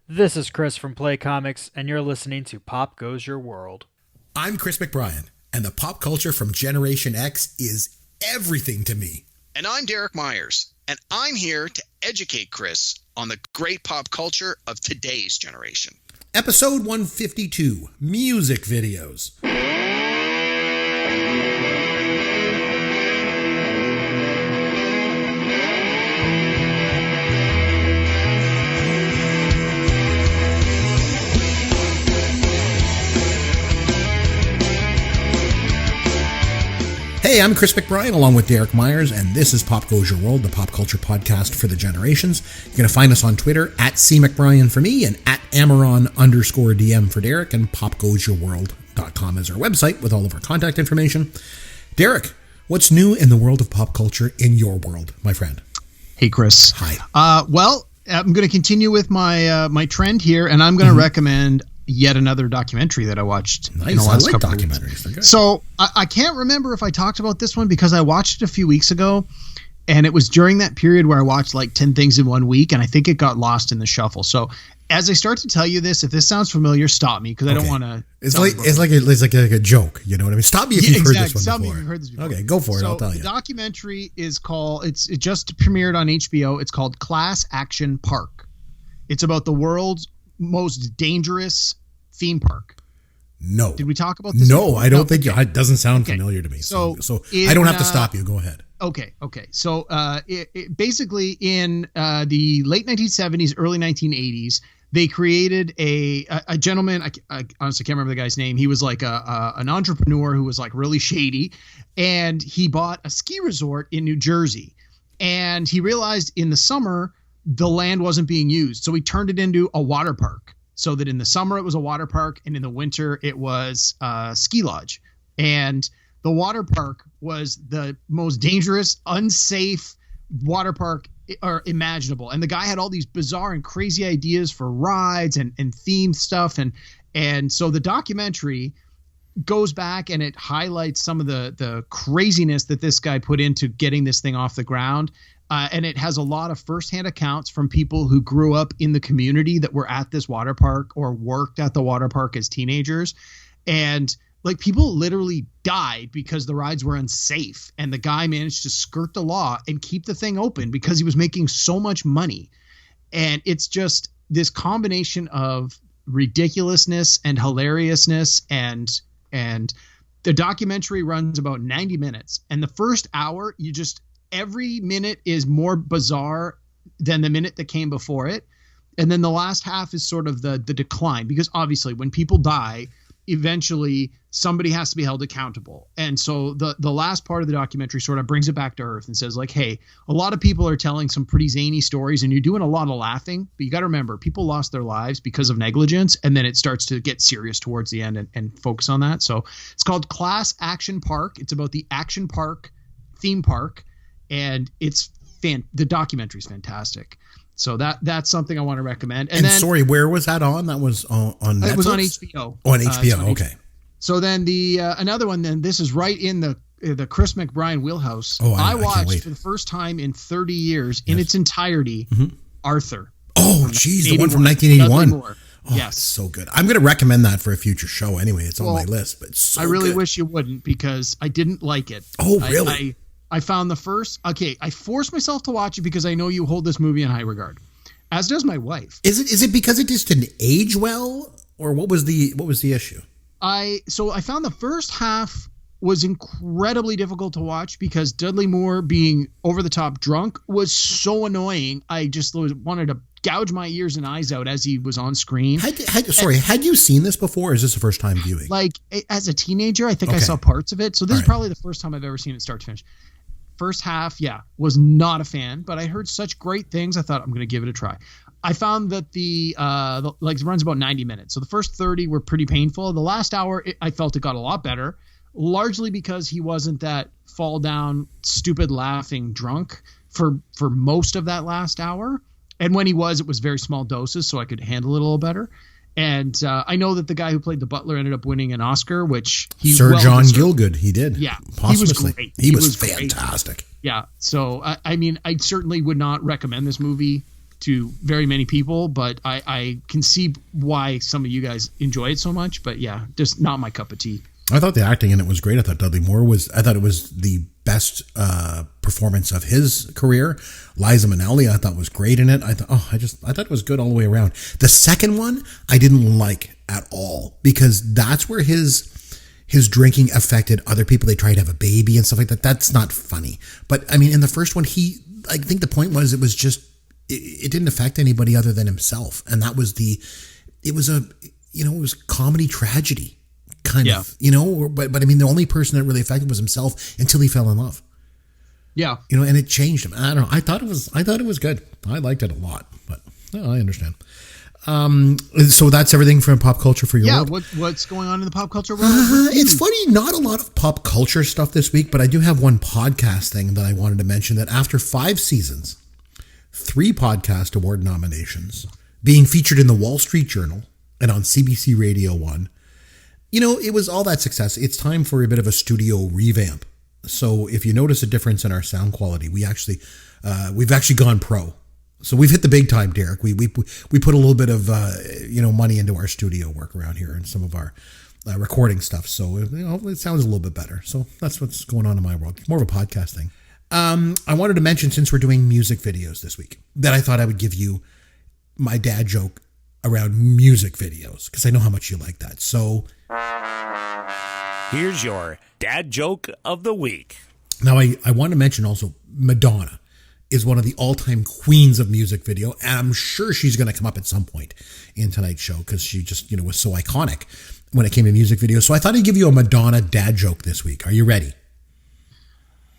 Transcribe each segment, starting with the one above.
This is Chris from Play Comics, and you're listening to Pop Goes Your World. I'm Chris McBrien, and the pop culture from Generation X is everything to me. And I'm Derek Myers, and I'm here to educate Chris on the great pop culture of today's generation. Episode 152, Music Videos. Hey, I'm Chris McBrien along with Derek Myers, and this is Pop Goes Your World, the pop culture podcast for the generations. You're going to find us on Twitter at CMcBrien for me and at Amaron_DM for Derek, and popgoesyourworld.com is our website with all of our contact information. Derek, what's new in the world of pop culture in your world, my friend? Hey, Chris. Hi. Well, I'm going to continue with my trend here, and I'm going to recommend yet another documentary that I watched in the last couple of weeks. So I can't remember if I talked about this one because I watched it a few weeks ago, and it was during that period where I watched like 10 things in 1 week, and I think it got lost in the shuffle. So as I start to tell you this, if this sounds familiar, stop me because I don't want to. It's like a joke. You know what I mean? Stop me if you've heard this one Stop before. me if you've heard this before. Okay, go for it. I'll tell you. The documentary is called. It just premiered on HBO. It's called Class Action Park. It's about the world's most dangerous theme park. No. Did we talk about this? No, before? I don't think it doesn't sound familiar to me. So I don't have to stop you. Go ahead. Okay. So basically in the late 1970s, early 1980s, they created a gentleman. I honestly can't remember the guy's name. He was like an entrepreneur who was like really shady, and he bought a ski resort in New Jersey, and he realized in the summer the land wasn't being used, so he turned it into a water park. So that in the summer it was a water park, and in the winter it was a ski lodge. And the water park was the most dangerous, unsafe water park imaginable. And the guy had all these bizarre and crazy ideas for rides and themed stuff. And so the documentary goes back and it highlights some of the craziness that this guy put into getting this thing off the ground. And it has a lot of firsthand accounts from people who grew up in the community that were at this water park or worked at the water park as teenagers. And like people literally died because the rides were unsafe. And the guy managed to skirt the law and keep the thing open because he was making so much money. And it's just this combination of ridiculousness and hilariousness. And the documentary runs about 90 minutes. And the first hour, every minute is more bizarre than the minute that came before it. And then the last half is sort of the decline, because obviously when people die, eventually somebody has to be held accountable. And so the last part of the documentary sort of brings it back to earth and says like, hey, a lot of people are telling some pretty zany stories and you're doing a lot of laughing, but you got to remember people lost their lives because of negligence. And then it starts to get serious towards the end and focus on that. So it's called Class Action Park. It's about the Action Park theme park. And it's the documentary is fantastic. So that's something I want to recommend. And then, sorry, where was that on? That was on Netflix? It was on HBO. On HBO, okay. So then the another one, then this is right in the Chris McBrien wheelhouse. Oh, I watched for the first time in 30 years in its entirety, Arthur. Oh, geez, the one from 1981. Oh, yes, it's so good. I'm going to recommend that for a future show anyway. It's on my list, but it's so I really good. wish you wouldn't because I didn't like it. Oh, really? I found the first. Okay, I forced myself to watch it because I know you hold this movie in high regard, as does my wife. Is it because it just didn't age well, or what was the issue? I found the first half was incredibly difficult to watch because Dudley Moore being over the top drunk was so annoying. I just wanted to gouge my ears and eyes out as he was on screen. Had you seen this before, or is this the first time viewing? Like as a teenager, I think I saw parts of it. So this is probably the first time I've ever seen it start to finish. First half, was not a fan, but I heard such great things. I thought I'm going to give it a try. I found that the runs about 90 minutes. So the first 30 were pretty painful. The last hour, I felt it got a lot better, largely because he wasn't that fall down, stupid laughing drunk for most of that last hour. And when he was, it was very small doses, so I could handle it a little better. And I know that the guy who played the butler ended up winning an Oscar, which he Sir John Gielgud, he did. Yeah, posthumously. he was great. He was fantastic. Great. Yeah, so I mean, I certainly would not recommend this movie to very many people, but I can see why some of you guys enjoy it so much. But yeah, just not my cup of tea. I thought the acting in it was great. I thought Dudley Moore I thought it was the best performance of his career. Liza Minnelli, I thought was great in it. I thought it was good all the way around. The second one, I didn't like at all, because that's where his drinking affected other people. They tried to have a baby and stuff like that. That's not funny. But I mean, in the first one, I think the point was, it didn't affect anybody other than himself. And that was it was comedy tragedy kind of, but I mean, the only person that really affected was himself until he fell in love. Yeah. And it changed him. I don't know. I thought it was good. I liked it a lot, but I understand. So that's everything from pop culture for your world. What's going on in the pop culture world? It's funny, not a lot of pop culture stuff this week, but I do have one podcast thing that I wanted to mention, that after 5 seasons, 3 podcast award nominations, being featured in the Wall Street Journal and on CBC Radio 1, it was all that success. It's time for a bit of a studio revamp. So if you notice a difference in our sound quality, we've actually gone pro. So we've hit the big time, Derek. We put a little bit of money into our studio work around here and some of our recording stuff. So it sounds a little bit better. So that's what's going on in my world. It's more of a podcast thing. I wanted to mention, since we're doing music videos this week, that I thought I would give you my dad joke around music videos, because I know how much you like that. So here's your dad joke of the week. Now, I want to mention also, Madonna is one of the all-time queens of music video, and I'm sure she's going to come up at some point in tonight's show, because she just was so iconic when it came to music videos. So I thought I'd give you a Madonna dad joke this week. Are you ready?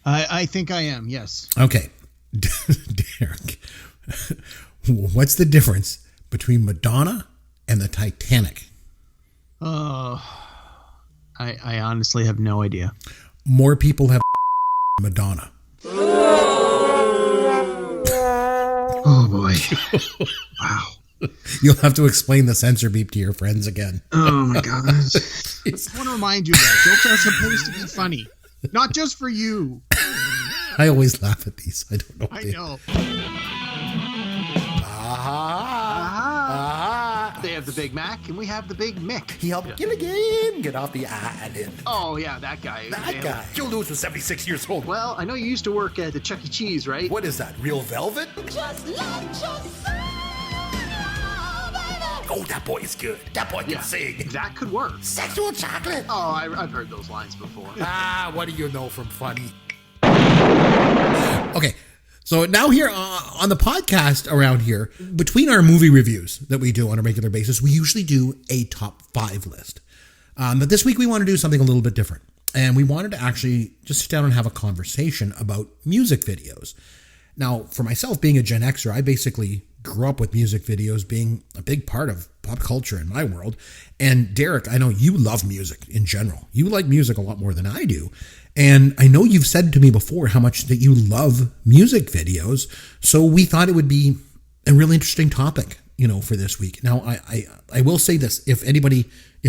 I think I am, yes. Okay. Derek, what's the difference between Madonna and the Titanic? I honestly have no idea. More people have Madonna. Oh boy. Wow. You'll have to explain the censor beep to your friends again. Oh my God. I want to remind you that jokes are supposed to be funny. Not just for you. I always laugh at these. I don't know. I know. They have the Big Mac and we have the Big Mick. He helped Gilligan get off the island. Oh yeah, that guy. That guy. Joe Louis was 76 years old. Well, I know you used to work at the Chuck E. Cheese, right? What is that? Real velvet? Just let yourself, baby. Oh, that boy is good. That boy can sing. That could work. Sexual chocolate. Oh, I've heard those lines before. What do you know from Funny? Okay. So now here on the podcast around here, between our movie reviews that we do on a regular basis, we usually do a top 5 list. But this week we want to do something a little bit different. And we wanted to actually just sit down and have a conversation about music videos. Now, for myself, being a Gen Xer, I basically grew up with music videos being a big part of pop culture in my world. And Derek, I know you love music in general. You like music a lot more than I do. And I know you've said to me before how much that you love music videos. So we thought it would be a really interesting topic, for this week. Now, I will say this. If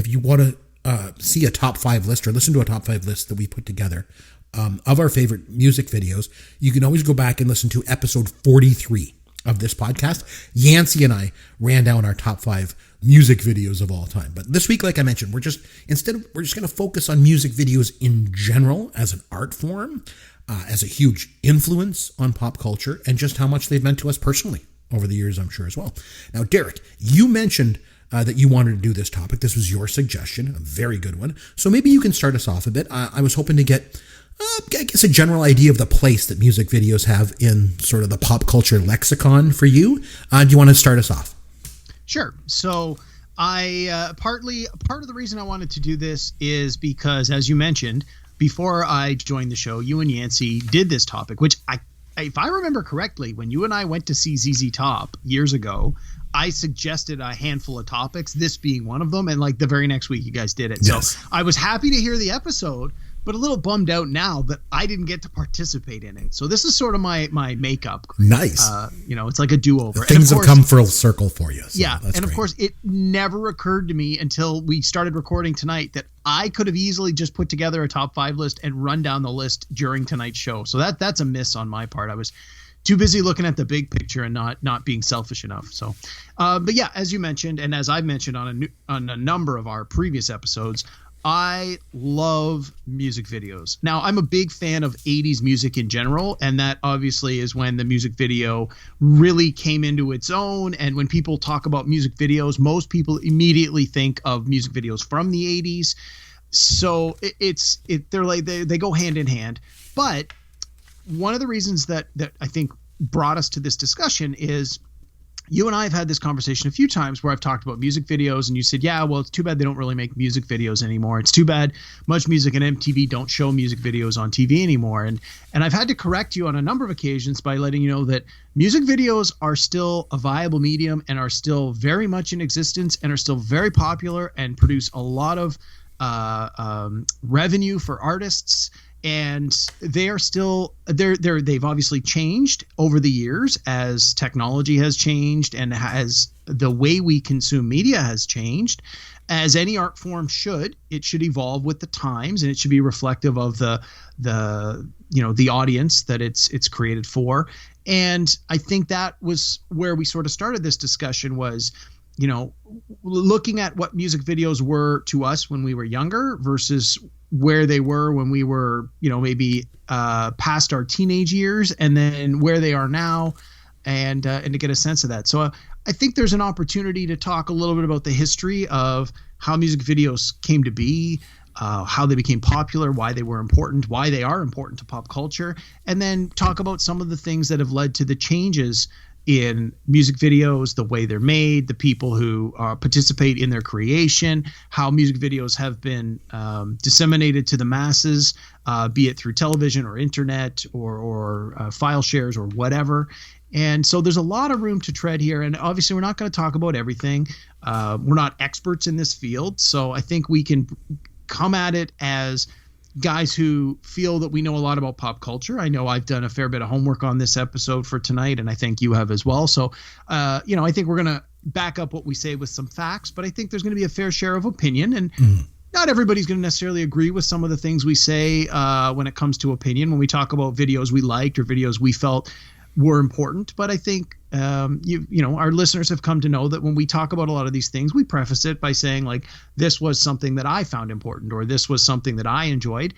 you want to see a top 5 list or listen to a top 5 list that we put together of our favorite music videos, you can always go back and listen to episode 43 of this podcast. Yancey and I ran down our top 5 music videos of all time. But this week, like I mentioned, we're just going to focus on music videos in general as an art form, as a huge influence on pop culture, and just how much they've meant to us personally over the years, I'm sure as well. Now, Derek, you mentioned that you wanted to do this topic. This was your suggestion, a very good one. So maybe you can start us off a bit. I was hoping to get I guess a general idea of the place that music videos have in sort of the pop culture lexicon for you. Do you want to start us off? Sure. So part of the reason I wanted to do this is because, as you mentioned, before I joined the show, you and Yancey did this topic, which if I remember correctly, when you and I went to see ZZ Top years ago, I suggested a handful of topics, this being one of them. And like the very next week, you guys did it. Yes. So I was happy to hear the episode, but a little bummed out now that I didn't get to participate in it. So this is sort of my makeup. Nice. It's like a do-over. Things have come full circle for you. So yeah. That's and great. of course, it never occurred to me until we started recording tonight that I could have easily just put together a top 5 list and run down the list during tonight's show. So that's a miss on my part. I was too busy looking at the big picture and not being selfish enough. So, but yeah, as you mentioned, and as I've mentioned on a number of our previous episodes, I love music videos. Now, I'm a big fan of 80s music in general, and that obviously is when the music video really came into its own. And when people talk about music videos, most people immediately think of music videos from the 80s. So they go hand in hand. But one of the reasons that I think brought us to this discussion is you and I have had this conversation a few times where I've talked about music videos and you said, yeah, well, it's too bad they don't really make music videos anymore. It's too bad Much Music and MTV don't show music videos on TV anymore. And I've had to correct you on a number of occasions by letting you know that music videos are still a viable medium and are still very much in existence and are still very popular and produce a lot of revenue for artists. And they are still they've obviously changed over the years as technology has changed and as the way we consume media has changed. As any art form should, it should evolve with the times, and it should be reflective of the audience that it's created for. And I think that was where we sort of started this discussion was, looking at what music videos were to us when we were younger versus where they were when we were, maybe past our teenage years, and then where they are now, and to get a sense of that. So I think there's an opportunity to talk a little bit about the history of how music videos came to be, how they became popular, why they were important, why they are important to pop culture, and then talk about some of the things that have led to the changes in music videos, the way they're made, the people who participate in their creation, how music videos have been disseminated to the masses, be it through television or internet or file shares or whatever. And so there's a lot of room to tread here. And obviously, we're not going to talk about everything. We're not experts in this field. So I think we can come at it as guys who feel that we know a lot about pop culture. I know I've done a fair bit of homework on this episode for tonight, and I think you have as well. So, I think we're going to back up what we say with some facts, but I think there's going to be a fair share of opinion, and not everybody's going to necessarily agree with some of the things we say when it comes to opinion, when we talk about videos we liked or videos we felt were important. But I think our listeners have come to know that when we talk about a lot of these things, we preface it by saying, like, this was something that I found important, or this was something that I enjoyed.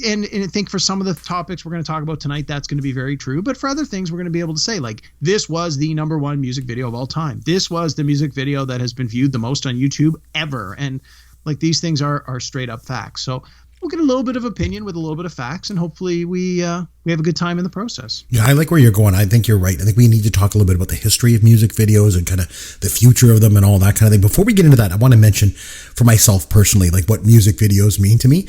And I think for some of the topics we're going to talk about tonight, that's going to be very true. But for other things, we're going to be able to say, like, this was the number one music video of all time. This was the music video that has been viewed the most on YouTube ever. And like, these things are straight up facts. So we'll get a little bit of opinion with a little bit of facts, and hopefully we have a good time in the process. Yeah, I like where you're going. I think you're right. I think we need to talk a little bit about the history of music videos and kind of the future of them and all that kind of thing. Before we get into that, I want to mention for myself personally, like, what music videos mean to me.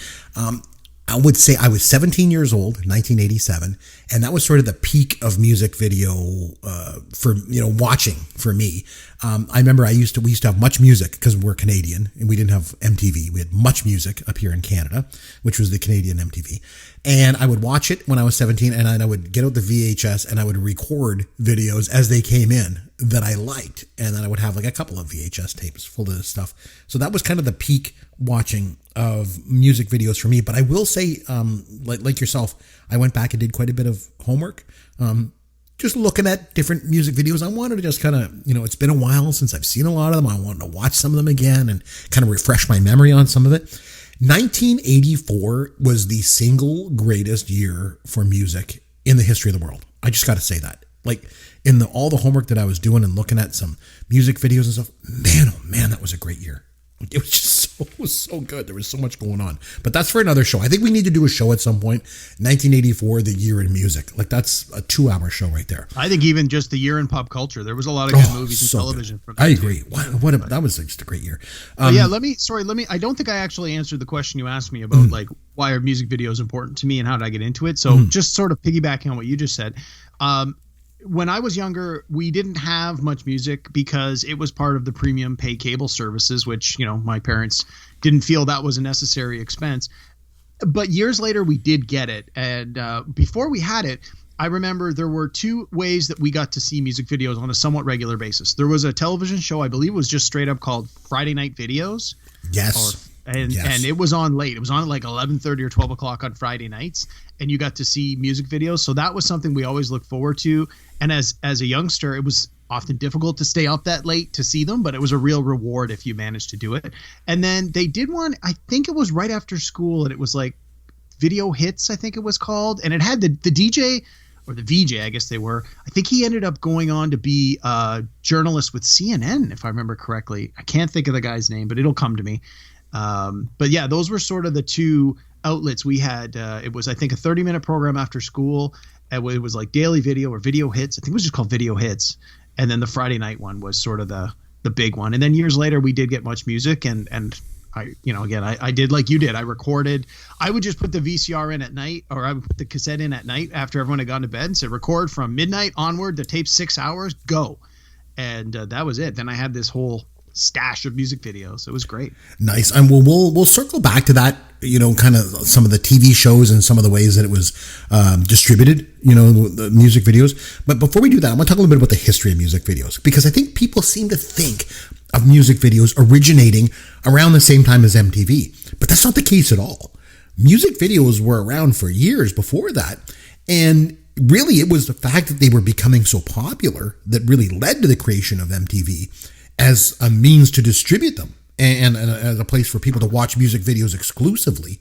I would say I was 17 years old, 1987, and that was sort of the peak of music video for watching for me. I remember we used to have Much Music because we're Canadian and we didn't have MTV. We had Much Music up here in Canada, which was the Canadian MTV. And I would watch it when I was 17, and I would get out the VHS and I would record videos as they came in that I liked. And then I would have like a couple of VHS tapes full of this stuff. So that was kind of the peak watching of music videos for me. But I will say, like yourself, I went back and did quite a bit of homework. Just looking at different music videos. I wanted to just kind of, it's been a while since I've seen a lot of them. I wanted to watch some of them again and kind of refresh my memory on some of it. 1984 was the single greatest year for music in the history of the world. I just got to say that. Like, in all the homework that I was doing and looking at some music videos and stuff, man, oh man, that was a great year. It was just so good. There was so much going on. But that's for another show. I think we need to do a show at some point. 1984, the year in music. Like, that's a 2-hour show right there. I think even just the year in pop culture, there was a lot of good movies and television. From I agree. That was just a great year. Let me. I don't think I actually answered the question you asked me about like, why are music videos important to me and how did I get into it? So just sort of piggybacking on what you just said. When I was younger, we didn't have Much Music because it was part of the premium pay cable services, which, my parents didn't feel that was a necessary expense. But years later, we did get it. And before we had it, I remember there were two ways that we got to see music videos on a somewhat regular basis. There was a television show, I believe it was just straight up called Friday Night Videos. Yes. And it was on late. It was on at like 11:30 or 12 o'clock on Friday nights. and you got to see music videos. So that was something we always looked forward to. And as a youngster, it was often difficult to stay up that late to see them, but it was a real reward if you managed to do it. And then they did one, I think it was right after school, and it was like Video Hits, I think it was called. And it had the DJ or the VJ, I guess they were. I think he ended up going on to be a journalist with CNN, if I remember correctly. I can't think of the guy's name, but it'll come to me. But yeah, those were sort of the two outlets we had. It was, I think, a 30-minute program after school. It was like Daily Video or Video Hits. I think it was just called Video Hits. And then the Friday night one was sort of the big one. And then years later, we did get Much Music, and I, again, I did like you did. I recorded. I would just put the VCR in at night, or I would put the cassette in at night after everyone had gone to bed, and said record from midnight onward. The tape's 6 hours, go. And that was it. Then I had this whole stash of music videos. It was great. Nice. And we'll circle back to that, kind of some of the TV shows and some of the ways that it was distributed, the music videos. But before we do that, I want to talk a little bit about the history of music videos, because I think people seem to think of music videos originating around the same time as MTV, but that's not the case at all. Music videos were around for years before that. And really, it was the fact that they were becoming so popular that really led to the creation of MTV as a means to distribute them and as a place for people to watch music videos exclusively.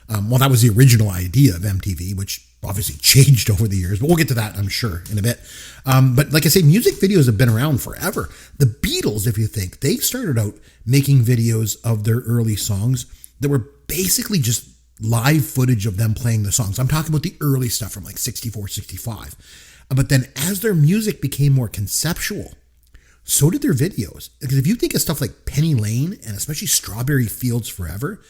Well, that was the original idea of MTV, which obviously changed over the years, but we'll get to that, I'm sure, in a bit. But like I say, music videos have been around forever. The Beatles, if you think, they started out making videos of their early songs that were basically just live footage of them playing the songs. I'm talking about the early stuff from like 64, 65. But then as their music became more conceptual, so did their videos. Because if you think of stuff like Penny Lane and especially Strawberry Fields Forever,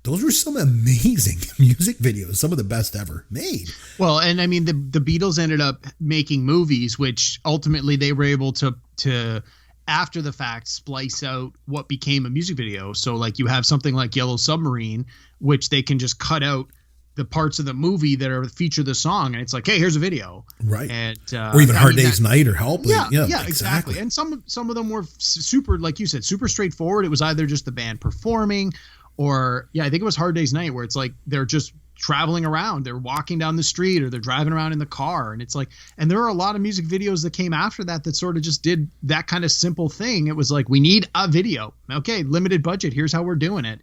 those were some amazing music videos, some of the best ever made. Well, and I mean, the Beatles ended up making movies, which ultimately they were able to after the fact splice out what became a music video. So like you have something like Yellow Submarine, which they can just cut out the parts of the movie that are feature the song, and it's like, hey, here's a video, right? And or even Hard Day's Night or Help. Yeah, exactly. And some of them were super, like you said, super straightforward. It was either just the band performing, or I think it was Hard Day's Night, where it's like they're just traveling around, they're walking down the street, or they're driving around in the car, and it's like, and there are a lot of music videos that came after that sort of just did that kind of simple thing. It was like, we need a video, okay, limited budget, here's how we're doing it.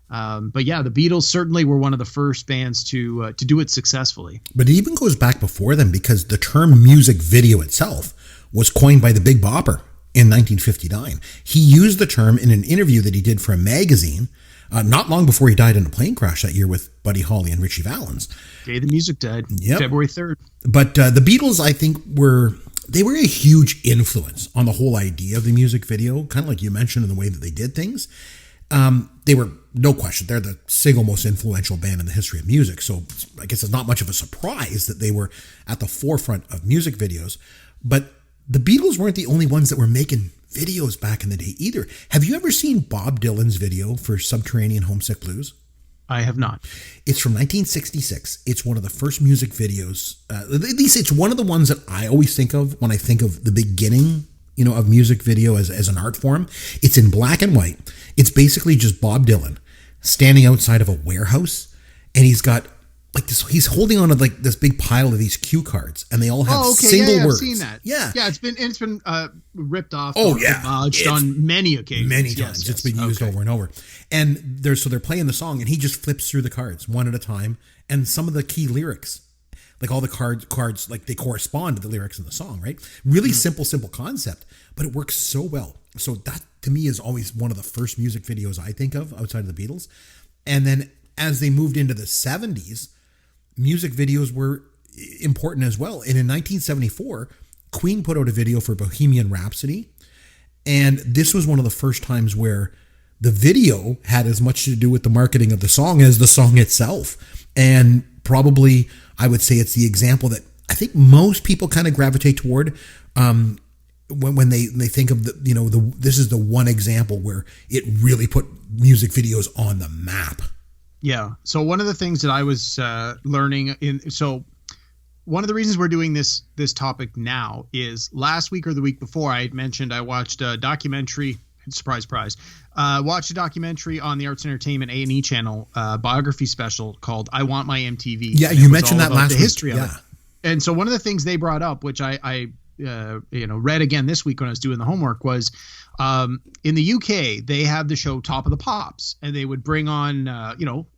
But yeah, the Beatles certainly were one of the first bands to do it successfully. But it even goes back before them, because the term music video itself was coined by the Big Bopper in 1959. He used the term in an interview that he did for a magazine not long before he died in a plane crash that year with Buddy Holly and Ritchie Valens. Day the music died, February 3rd. But the Beatles, I think, were a huge influence on the whole idea of the music video, kind of like you mentioned in the way that they did things. They were, no question, they're the single most influential band in the history of music. So I guess it's not much of a surprise that they were at the forefront of music videos. But the Beatles weren't the only ones that were making videos back in the day either. Have you ever seen Bob Dylan's video for Subterranean Homesick Blues? I have not. It's from 1966. It's one of the first music videos. At least it's one of the ones that I always think of when I think of the beginning, of music video as an art form. It's in black and white. It's basically just Bob Dylan standing outside of a warehouse, and he's got like this. He's holding on to like this big pile of these cue cards, and they all have single words. I've seen that. Yeah, it's been ripped off. It's on many occasions. Many times. It's been used over and over. And they're playing the song, and he just flips through the cards one at a time, and some of the key lyrics. Like all the cards, like they correspond to the lyrics in the song, right? Really simple concept, but it works so well. So that to me is always one of the first music videos I think of outside of the Beatles. And then as they moved into the 70s, music videos were important as well. And in 1974, Queen put out a video for Bohemian Rhapsody. And this was one of the first times where the video had as much to do with the marketing of the song as the song itself. And probably, I would say it's the example that I think most people kind of gravitate toward when they think of this is the one example where it really put music videos on the map. Yeah. So one of the things that I was learning one of the reasons we're doing this topic now is last week or the week before I had mentioned I watched a documentary. Surprise, surprise. Watch a documentary on the Arts and Entertainment A&E channel, biography special called "I Want My MTV." Yeah, and you mentioned that last the week. history of it. And so one of the things they brought up, which I read again this week when I was doing the homework, was in the UK they have the show Top of the Pops, and they would bring on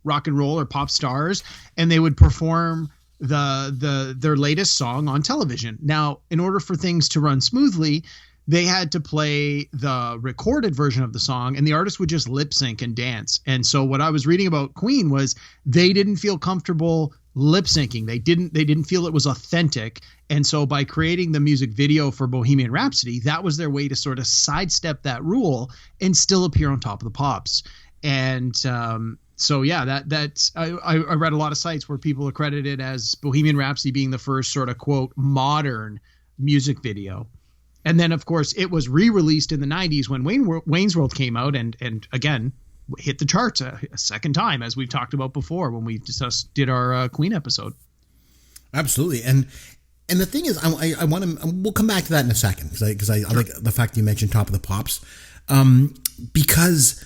rock and roll or pop stars, and they would perform their latest song on television. Now, in order for things to run smoothly, they had to play the recorded version of the song, and the artist would just lip sync and dance. And so what I was reading about Queen was they didn't feel comfortable lip syncing. They didn't feel it was authentic. And so by creating the music video for Bohemian Rhapsody, that was their way to sort of sidestep that rule and still appear on Top of the Pops. And so yeah, that's I read a lot of sites where people accredit it as Bohemian Rhapsody being the first sort of quote modern music video. And then, of course, it was re-released in the 90s when Wayne's World came out and again, hit the charts a second time, as we've talked about before when we just did our Queen episode. Absolutely. And the thing is, I want to, we'll come back to that in a second because I like the fact you mentioned Top of the Pops, because,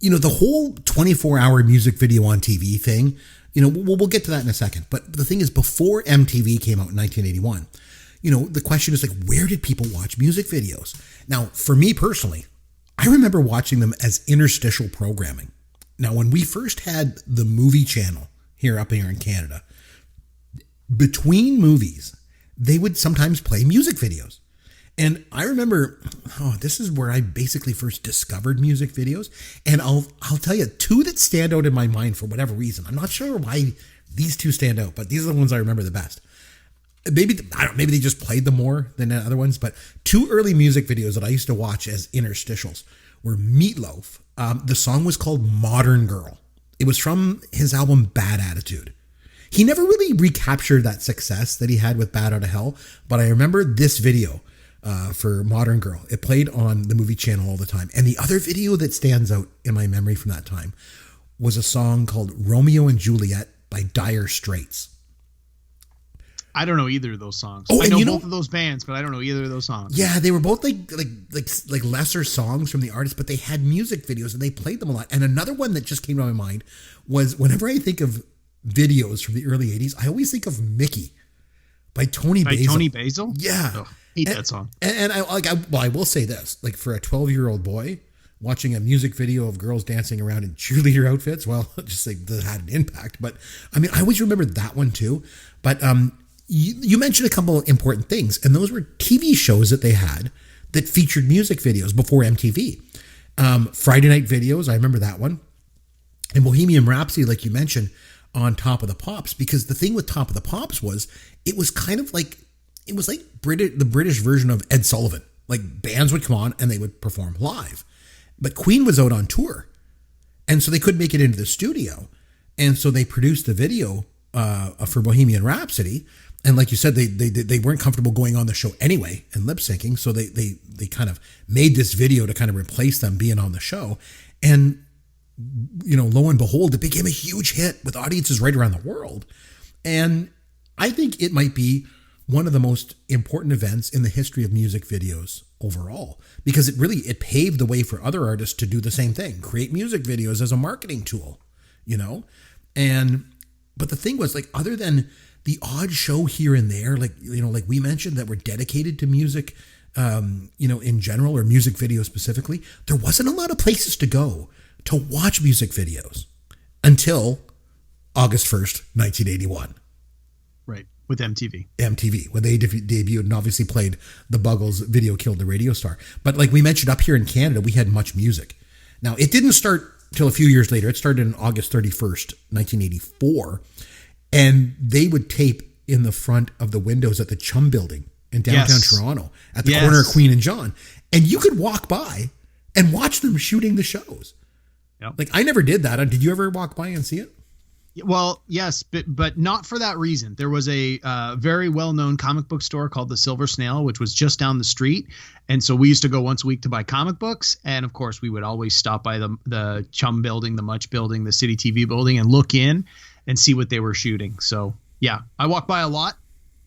the whole 24-hour music video on TV thing, we'll get to that in a second. But the thing is, before MTV came out in 1981, the question is like, where did people watch music videos? Now, for me personally, I remember watching them as interstitial programming. Now, when we first had the movie channel up here in Canada, between movies, they would sometimes play music videos. And I remember, this is where I basically first discovered music videos. And I'll tell you two that stand out in my mind for whatever reason. I'm not sure why these two stand out, but these are the ones I remember the best. Maybe they just played them more than the other ones, but two early music videos that I used to watch as interstitials were Meatloaf. The song was called Modern Girl. It was from his album Bad Attitude. He never really recaptured that success that he had with Bad Outta Hell, but I remember this video for Modern Girl. It played on the movie channel all the time. And the other video that stands out in my memory from that time was a song called Romeo and Juliet by Dire Straits. I don't know either of those songs. Oh, I know both of those bands, but I don't know either of those songs. Yeah, they were both like lesser songs from the artist, but they had music videos and they played them a lot. And another one that just came to my mind was whenever I think of videos from the early 80s, I always think of Mickey by Tony Basil. Tony Basil? Yeah. Oh, hate that song. And I will say this, like for a 12-year-old boy watching a music video of girls dancing around in cheerleader outfits, well, just like that had an impact. But I mean, I always remember that one too. But you mentioned a couple of important things, and those were TV shows that they had that featured music videos before MTV. Friday Night Videos, I remember that one. And Bohemian Rhapsody, like you mentioned, on Top of the Pops, because the thing with Top of the Pops was it was kind of like, it was like the British version of Ed Sullivan. Like bands would come on and they would perform live. But Queen was out on tour, and so they couldn't make it into the studio. And so they produced the video for Bohemian Rhapsody. And like you said, they weren't comfortable going on the show anyway and lip syncing. So they kind of made this video to kind of replace them being on the show. And, lo and behold, it became a huge hit with audiences right around the world. And I think it might be one of the most important events in the history of music videos overall, because it paved the way for other artists to do the same thing, create music videos as a marketing tool, but the thing was, like, other than the odd show here and there, like we mentioned, that were dedicated to music, in general, or music videos specifically, there wasn't a lot of places to go to watch music videos until August 1st, 1981. Right. With MTV, when they debuted and obviously played the Buggles' Video Killed the Radio Star. But like we mentioned, up here in Canada, we had Much Music. Now, it didn't start till a few years later. It started on August 31st, 1984. And they would tape in the front of the windows at the Chum Building in downtown Toronto at the corner of Queen and John. And you could walk by and watch them shooting the shows. Yep. Like, I never did that. Did you ever walk by and see it? Well, yes, but not for that reason. There was a very well-known comic book store called the Silver Snail, which was just down the street. And so we used to go once a week to buy comic books. And of course, we would always stop by the Chum Building, the Much Building, the City TV Building, and look in and see what they were shooting. So, yeah, I walked by a lot,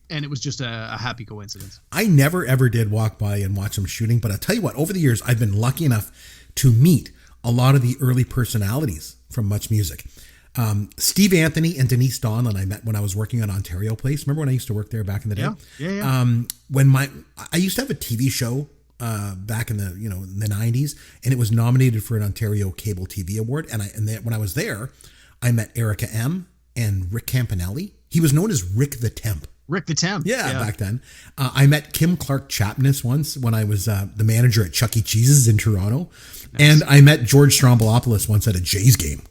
and it was just a happy coincidence. I never, ever did walk by and watch them shooting. But I'll tell you what, over the years, I've been lucky enough to meet a lot of the early personalities from Much Music. Steve Anthony and Denise Donlin I met when I was working on Ontario Place. Remember when I used to work there back in the day? Yeah. When I used to have a TV show back in the in the 90s, and it was nominated for an Ontario Cable TV Award. And when I was there, I met Erica M. and Rick Campanelli. He was known as Rick the Temp. Rick the Temp. Yeah, back then. I met Kim Clark Chapness once when I was the manager at Chuck E. Cheese's in Toronto. Nice. And I met George Strombolopoulos once at a Jays game.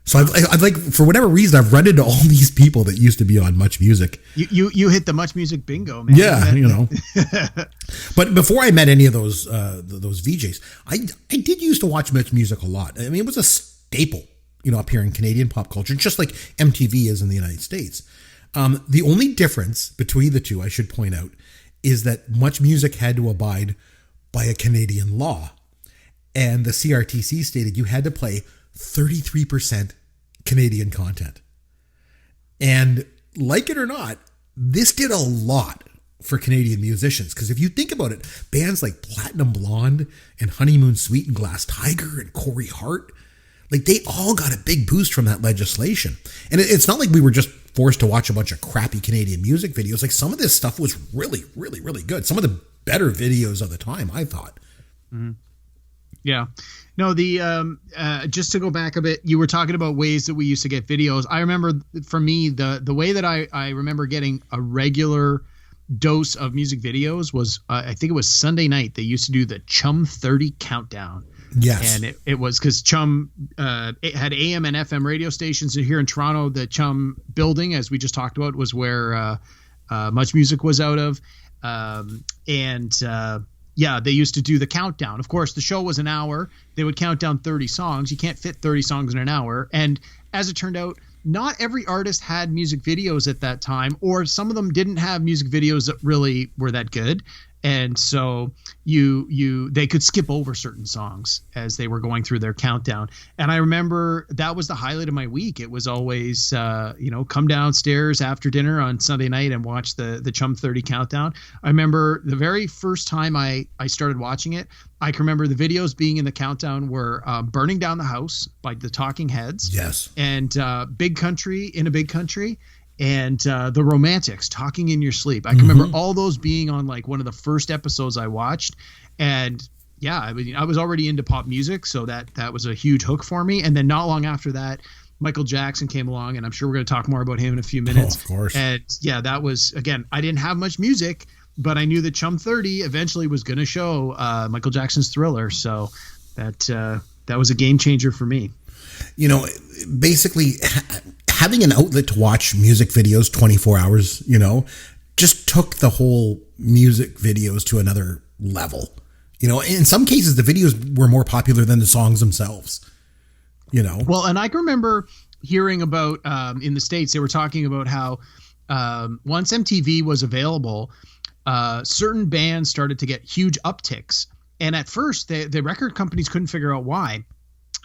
So I've like, for whatever reason, I've run into all these people that used to be on Much Music. You hit the Much Music bingo, man. Yeah, But before I met any of those VJs, I did used to watch Much Music a lot. I mean, it was a staple, up here in Canadian pop culture, just like MTV is in the United States. The only difference between the two, I should point out, is that Much Music had to abide by a Canadian law. And the CRTC stated you had to play 33% Canadian content. And like it or not, this did a lot for Canadian musicians. Because if you think about it, bands like Platinum Blonde and Honeymoon Suite and Glass Tiger and Corey Hart, like they all got a big boost from that legislation. And it's not like we were just forced to watch a bunch of crappy Canadian music videos. Like some of this stuff was really, really, really good. Some of the better videos of the time, I thought. Mm-hmm. Yeah. No, just to go back a bit, you were talking about ways that we used to get videos. I remember for me, the way that I remember getting a regular dose of music videos was, I think it was Sunday night. They used to do the Chum 30 countdown. Yes. And it was because Chum it had AM and FM radio stations here in Toronto. The Chum building, as we just talked about, was where Much Music was out of. Yeah, they used to do the countdown. Of course, the show was an hour. They would count down 30 songs. You can't fit 30 songs in an hour. And as it turned out, not every artist had music videos at that time, or some of them didn't have music videos that really were that good. And so they could skip over certain songs as they were going through their countdown. And I remember that was the highlight of my week. It was always, come downstairs after dinner on Sunday night and watch the Chum 30 countdown. I remember the very first time I started watching it, I can remember the videos being in the countdown were Burning Down the House by the Talking Heads. Yes. And Big Country in a Big Country. And the Romantics, Talking in Your Sleep. I can remember all those being on like one of the first episodes I watched. And yeah, I mean, I was already into pop music, so that was a huge hook for me. And then not long after that, Michael Jackson came along, and I'm sure we're going to talk more about him in a few minutes. Oh, of course. And yeah, that was, again, I didn't have much music, but I knew that Chum 30 eventually was going to show Michael Jackson's Thriller. So that was a game changer for me. Basically having an outlet to watch music videos 24 hours, just took the whole music videos to another level. In some cases, the videos were more popular than the songs themselves, Well, and I can remember hearing about in the States, they were talking about how once MTV was available, certain bands started to get huge upticks. And at first, the record companies couldn't figure out why.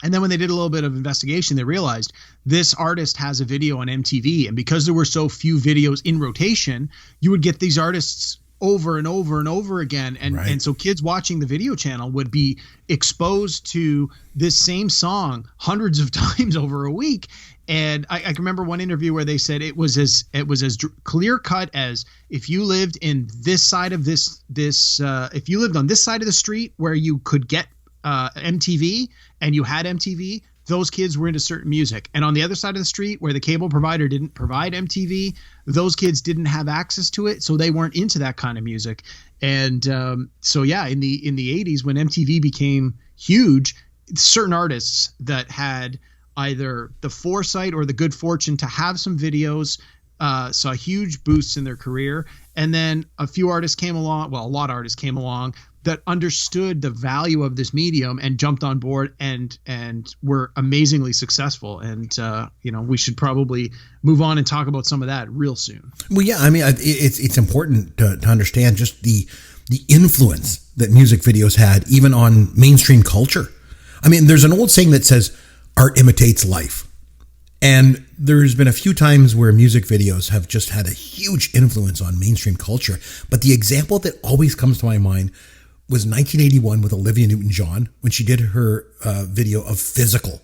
And then when they did a little bit of investigation, they realized this artist has a video on MTV. And because there were so few videos in rotation, you would get these artists over and over and over again. And so kids watching the video channel would be exposed to this same song hundreds of times over a week. And I can remember one interview where they said it was as clear cut as if you lived in this side of if you lived on this side of the street where you could get MTV and you had MTV, those kids were into certain music. And on the other side of the street where the cable provider didn't provide MTV, those kids didn't have access to it, so they weren't into that kind of music. And so yeah, in the 80s when MTV became huge, certain artists that had either the foresight or the good fortune to have some videos saw huge boosts in their career. And then a few artists came along, well, a lot of artists came along that understood the value of this medium and jumped on board and were amazingly successful. And, we should probably move on and talk about some of that real soon. Well, yeah, I mean, it's important to understand just the influence that music videos had even on mainstream culture. I mean, there's an old saying that says art imitates life. And there's been a few times where music videos have just had a huge influence on mainstream culture. But the example that always comes to my mind was 1981 with Olivia Newton-John when she did her video of Physical.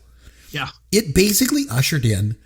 Yeah. It basically ushered in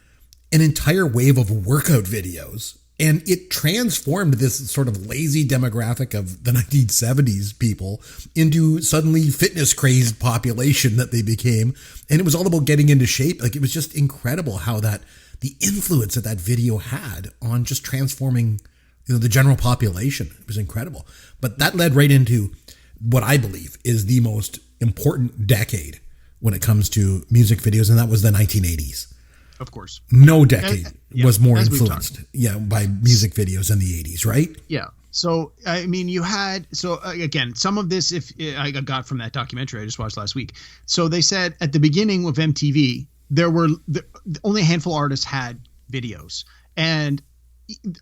an entire wave of workout videos, and it transformed this sort of lazy demographic of the 1970s people into suddenly fitness crazed population that they became. And it was all about getting into shape. Like, it was just incredible how the influence that video had on just transforming, the general population. It was incredible. But that led right into what I believe is the most important decade when it comes to music videos, and that was the 1980s. Of course. No decade was more as we've influenced by music videos in the 80s, right? Yeah. So, I mean, you had, again, some of this, if I got from that documentary I just watched last week. So they said at the beginning of MTV, there were only a handful of artists had videos, and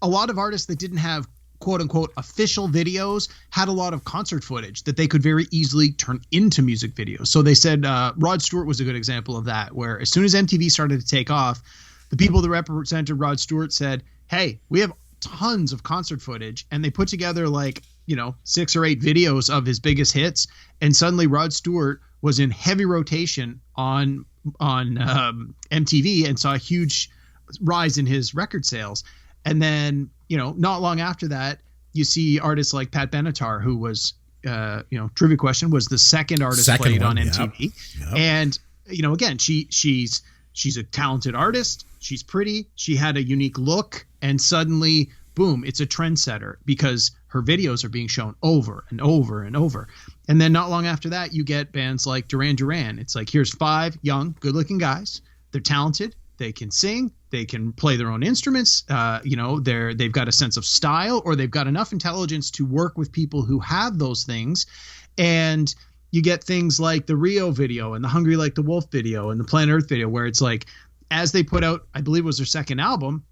a lot of artists that didn't have quote unquote official videos had a lot of concert footage that they could very easily turn into music videos. So they said Rod Stewart was a good example of that, where as soon as MTV started to take off, the people that represented Rod Stewart said, hey, we have tons of concert footage. And they put together 6 or 8 videos of his biggest hits. And suddenly Rod Stewart was in heavy rotation on MTV and saw a huge rise in his record sales. And then, not long after that, you see artists like Pat Benatar, who was, trivia question, was the second artist played on MTV. Yep. And, again, she's a talented artist. She's pretty. She had a unique look. And suddenly, boom, it's a trendsetter because her videos are being shown over and over and over. And then not long after that, you get bands like Duran Duran. It's like, here's 5 young, good-looking guys. They're talented. They can sing. They can play their own instruments. They've got a sense of style, or they've got enough intelligence to work with people who have those things. And you get things like the Rio video and the Hungry Like the Wolf video and the Planet Earth video, where it's like, as they put out, I believe it was their second album,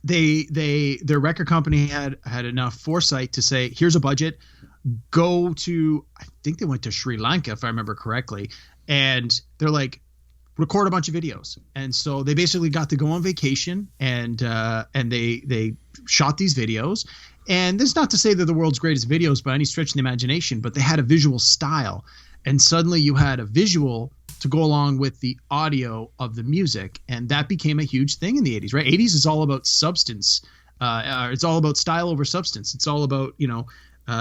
their record company had enough foresight to say, here's a budget, go to, I think they went to Sri Lanka, if I remember correctly. And they're like, record a bunch of videos. And so they basically got to go on vacation and they shot these videos. And this is not to say they're the world's greatest videos by any stretch of the imagination, but they had a visual style. And suddenly you had a visual to go along with the audio of the music. And that became a huge thing in the 80s, right? 80s is all about substance. It's all about style over substance. It's all about,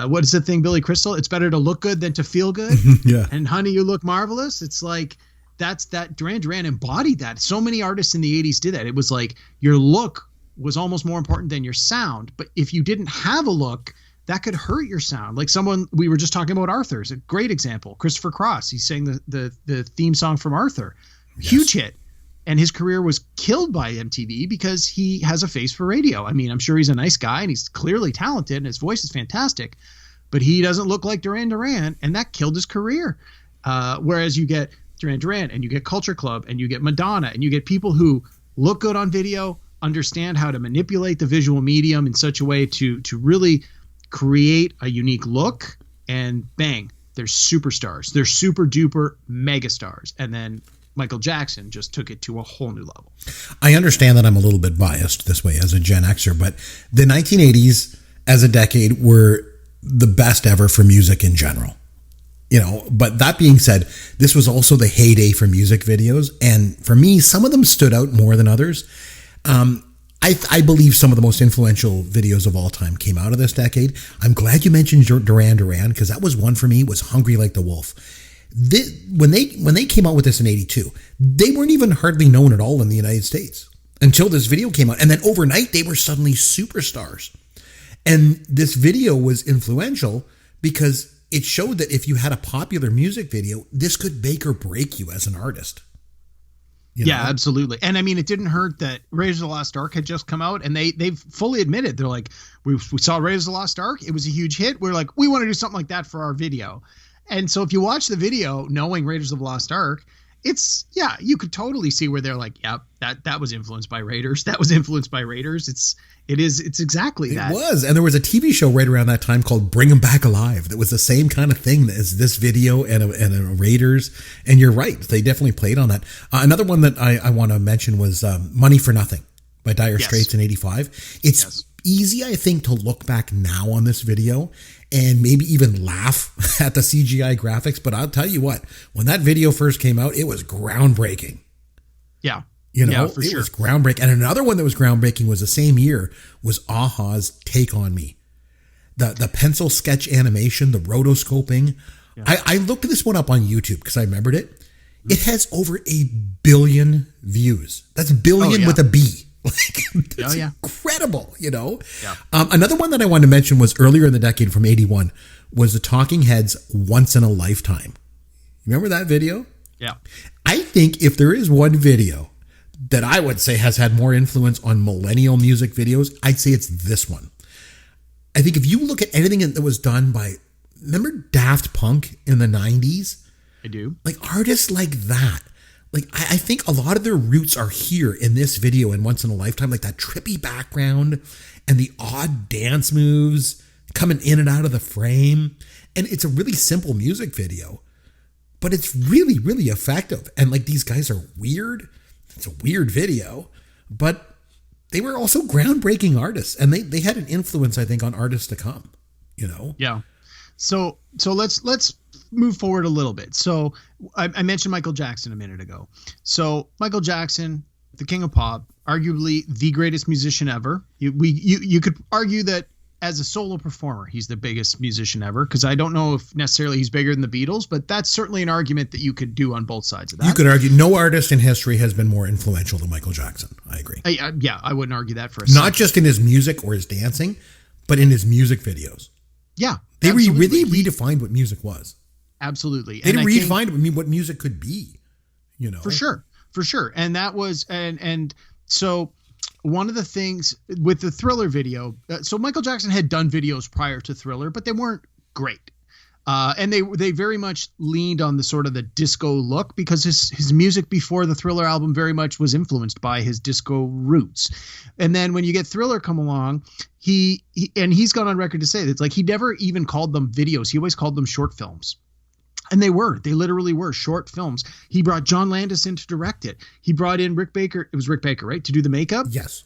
what is the thing, Billy Crystal? It's better to look good than to feel good. Yeah. And honey, you look marvelous. It's like, that Duran Duran embodied that. So many artists in the 80s did that. It was like your look was almost more important than your sound. But if you didn't have a look, that could hurt your sound. Like someone, we were just talking about Arthur, is a great example. Christopher Cross, he sang the theme song from Arthur. Yes. Huge hit. And his career was killed by MTV because he has a face for radio. I mean, I'm sure he's a nice guy and he's clearly talented and his voice is fantastic, but he doesn't look like Duran Duran, and that killed his career. Whereas you get Duran Duran and you get Culture Club and you get Madonna and you get people who look good on video, understand how to manipulate the visual medium in such a way to really create a unique look, and bang, they're superstars. They're super duper mega stars. And then Michael Jackson just took it to a whole new level. I understand that I'm a little bit biased this way as a Gen Xer, but the 1980s as a decade were the best ever for music in general. But that being said, this was also the heyday for music videos. And for me, some of them stood out more than others. I believe some of the most influential videos of all time came out of this decade. I'm glad you mentioned Duran Duran, because that was one for me, was Hungry Like the Wolf. When they came out with this in 82, they weren't even hardly known at all in the United States until this video came out. And then overnight, they were suddenly superstars. And this video was influential because it showed that if you had a popular music video, this could make or break you as an artist. Yeah, absolutely. And I mean, it didn't hurt that Raiders of the Lost Ark had just come out, and they've fully admitted, they're like, we saw Raiders of the Lost Ark. It was a huge hit. We're like, we want to do something like that for our video. And so if you watch the video knowing Raiders of the Lost Ark, you could totally see where they're like, yep, that was influenced by Raiders. That was influenced by Raiders. It's exactly that. It was. And there was a TV show right around that time called Bring 'Em Back Alive that was the same kind of thing as this video and a Raiders. And you're right. They definitely played on that. Another one that I want to mention was Money for Nothing by Dire Straits in 85. easy, I think, to look back now on this video and maybe even laugh at the CGI graphics. But I'll tell you what, when that video first came out, it was groundbreaking. Yeah. You know, Yeah, for it sure. was groundbreaking. And another one that was groundbreaking was the same year was Aha's Take On Me. The pencil sketch animation, the rotoscoping. Yeah. I looked this one up on YouTube because I remembered it. It has over 1 billion views. That's billion with a B. Like, that's incredible, you know? Yeah. Another one that I wanted to mention was earlier in the decade from 81 was the Talking Heads Once in a Lifetime. Remember that video? Yeah. I think if there is one video that I would say has had more influence on millennial music videos, I'd say it's this one. I think if you look at anything that was done by, remember Daft Punk in the 90s? I do. Like artists like that. Like I think a lot of their roots are here in this video in Once in a Lifetime, like that trippy background and the odd dance moves coming in and out of the frame. And it's a really simple music video, but it's really, really effective. And like these guys are weird. It's a weird video, but they were also groundbreaking artists, and they had an influence, I think, on artists to come, you know? Yeah. So let's move forward a little bit. So I mentioned Michael Jackson a minute ago. So Michael Jackson, the king of pop, arguably the greatest musician ever. You could argue that as a solo performer, he's the biggest musician ever, because I don't know if necessarily he's bigger than the Beatles, but that's certainly an argument that you could do on both sides of that. You could argue no artist in history has been more influential than Michael Jackson. I agree. I wouldn't argue that for a Not second. just in his music or his dancing, but in his music videos. Yeah. They absolutely. really redefined what music was. Absolutely. They And I think- redefined what music could be, you know? For sure. And that was, and so one of the things with the Thriller video, so Michael Jackson had done videos prior to Thriller, but they weren't great. And they very much leaned on the sort of the disco look, because his music before the Thriller album very much was influenced by his disco roots. And then when you get Thriller come along, he's gone on record to say that it's like he never even called them videos. He always called them short films. And they literally were short films. He brought John Landis in to direct it. He brought in Rick Baker. It was Rick Baker, right? To do the makeup. Yes.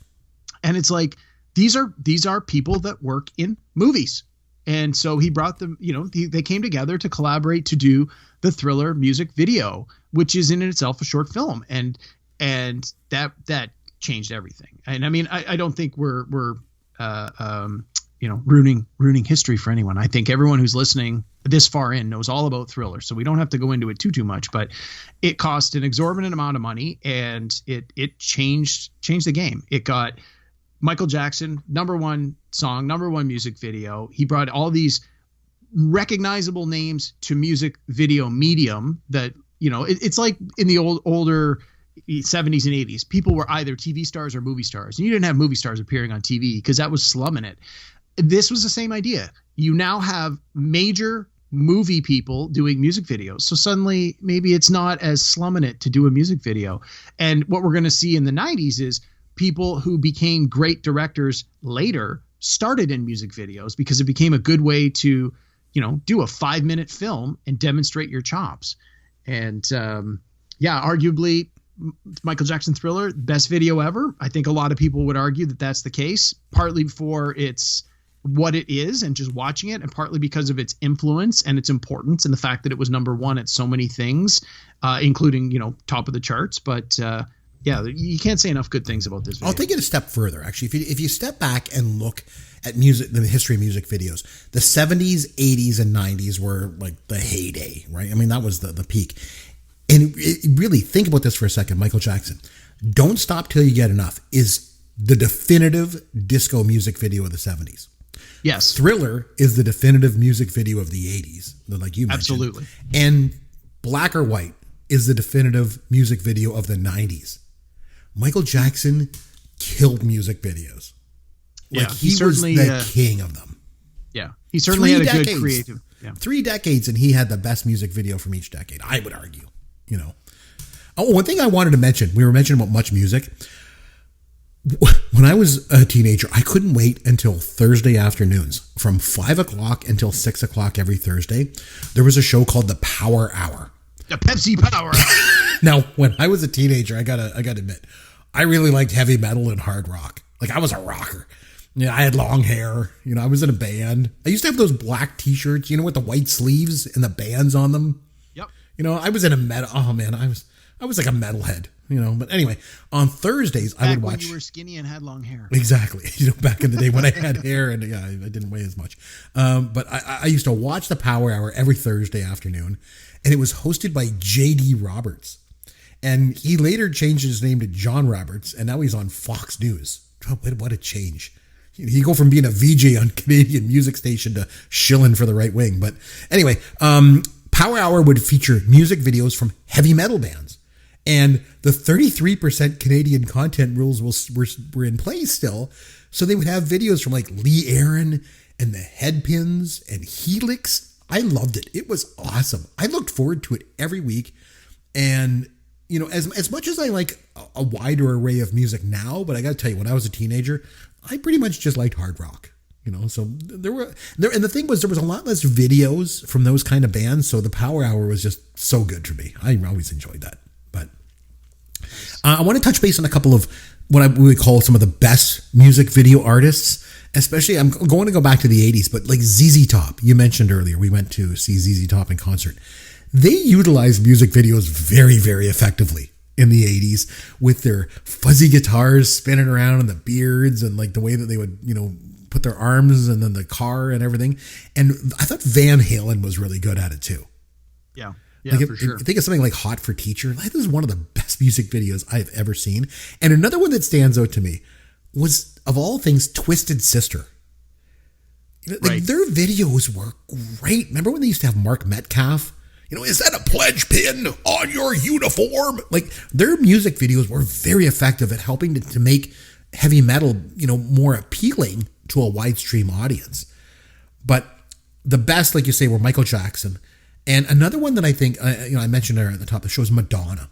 And it's like, these are people that work in movies. And so he brought them, they came together to collaborate to do the Thriller music video, which is in itself a short film. And that changed everything. And I mean, I don't think we're ruining history for anyone. I think everyone who's listening this far in knows all about Thriller, so we don't have to go into it too much, but it cost an exorbitant amount of money, and it changed the game. It got Michael Jackson number one song, number one music video. He brought all these recognizable names to music video medium that, it's like in the older 70s and 80s, people were either TV stars or movie stars, and you didn't have movie stars appearing on TV because that was slumming it. This was the same idea. You now have major movie people doing music videos. So suddenly maybe it's not as slumming it to do a music video. And what we're going to see in the 90s is people who became great directors later started in music videos because it became a good way to, do a 5-minute film and demonstrate your chops. And arguably Michael Jackson Thriller, best video ever. I think a lot of people would argue that that's the case, partly for its what it is and just watching it, and partly because of its influence and its importance and the fact that it was number one at so many things, including, top of the charts. But you can't say enough good things about this video. I'll take it a step further, actually. If you step back and look at music, the history of music videos, the 70s, 80s, and 90s were like the heyday, right? I mean, that was the peak. And really think about this for a second. Michael Jackson, Don't Stop Till You Get Enough is the definitive disco music video of the 70s. Yes. Thriller is the definitive music video of the 80s, like you mentioned. Absolutely. And Black or White is the definitive music video of the 90s. Michael Jackson killed music videos. Like he was the king of them. Yeah. He certainly had a good creative. Yeah. 3 decades, and he had the best music video from each decade, I would argue. Oh, one thing I wanted to mention, we were mentioning about Much Music. When I was a teenager, I couldn't wait until Thursday afternoons from 5 o'clock until 6 o'clock every Thursday. There was a show called The Power Hour. The Pepsi Power Hour. Now, when I was a teenager, I gotta admit, I really liked heavy metal and hard rock. Like I was a rocker. Yeah, I had long hair. I was in a band. I used to have those black T-shirts, with the white sleeves and the bands on them. Yep. I was in a metal. Oh man, I was like a metalhead. But anyway, on Thursdays I would watch. When you were skinny and had long hair. Exactly. Back in the day when I had hair and I didn't weigh as much. But I used to watch the Power Hour every Thursday afternoon, and it was hosted by J.D. Roberts. And he later changed his name to John Roberts, and now he's on Fox News. Oh, what a change. You go from being a VJ on Canadian music station to shilling for the right wing. But anyway, Power Hour would feature music videos from heavy metal bands. And the 33% Canadian content rules were in place still. So they would have videos from like Lee Aaron and the Headpins and Helix. I loved it. It was awesome. I looked forward to it every week. And, as much as I like a wider array of music now, but I got to tell you, when I was a teenager, I pretty much just liked hard rock. So and the thing was, there was a lot less videos from those kind of bands. So the Power Hour was just so good for me. I always enjoyed that. But I want to touch base on a couple of what I would call some of the best music video artists, especially I'm going to go back to the 80s, but like ZZ Top, you mentioned earlier, we went to see ZZ Top in concert. They utilized music videos very, very effectively in the 80s with their fuzzy guitars spinning around and the beards and like the way that they would, put their arms and then the car and everything. And I thought Van Halen was really good at it too. Yeah. Yeah, for sure. Think of something like Hot for Teacher. This is one of the best music videos I've ever seen. And another one that stands out to me was, of all things, Twisted Sister. Right. Their videos were great. Remember when they used to have Mark Metcalf? Is that a pledge pin on your uniform? Like, their music videos were very effective at helping to make heavy metal, more appealing to a wide stream audience. But the best, like you say, were Michael Jackson. And another one that I think, I mentioned her at the top of the show is Madonna.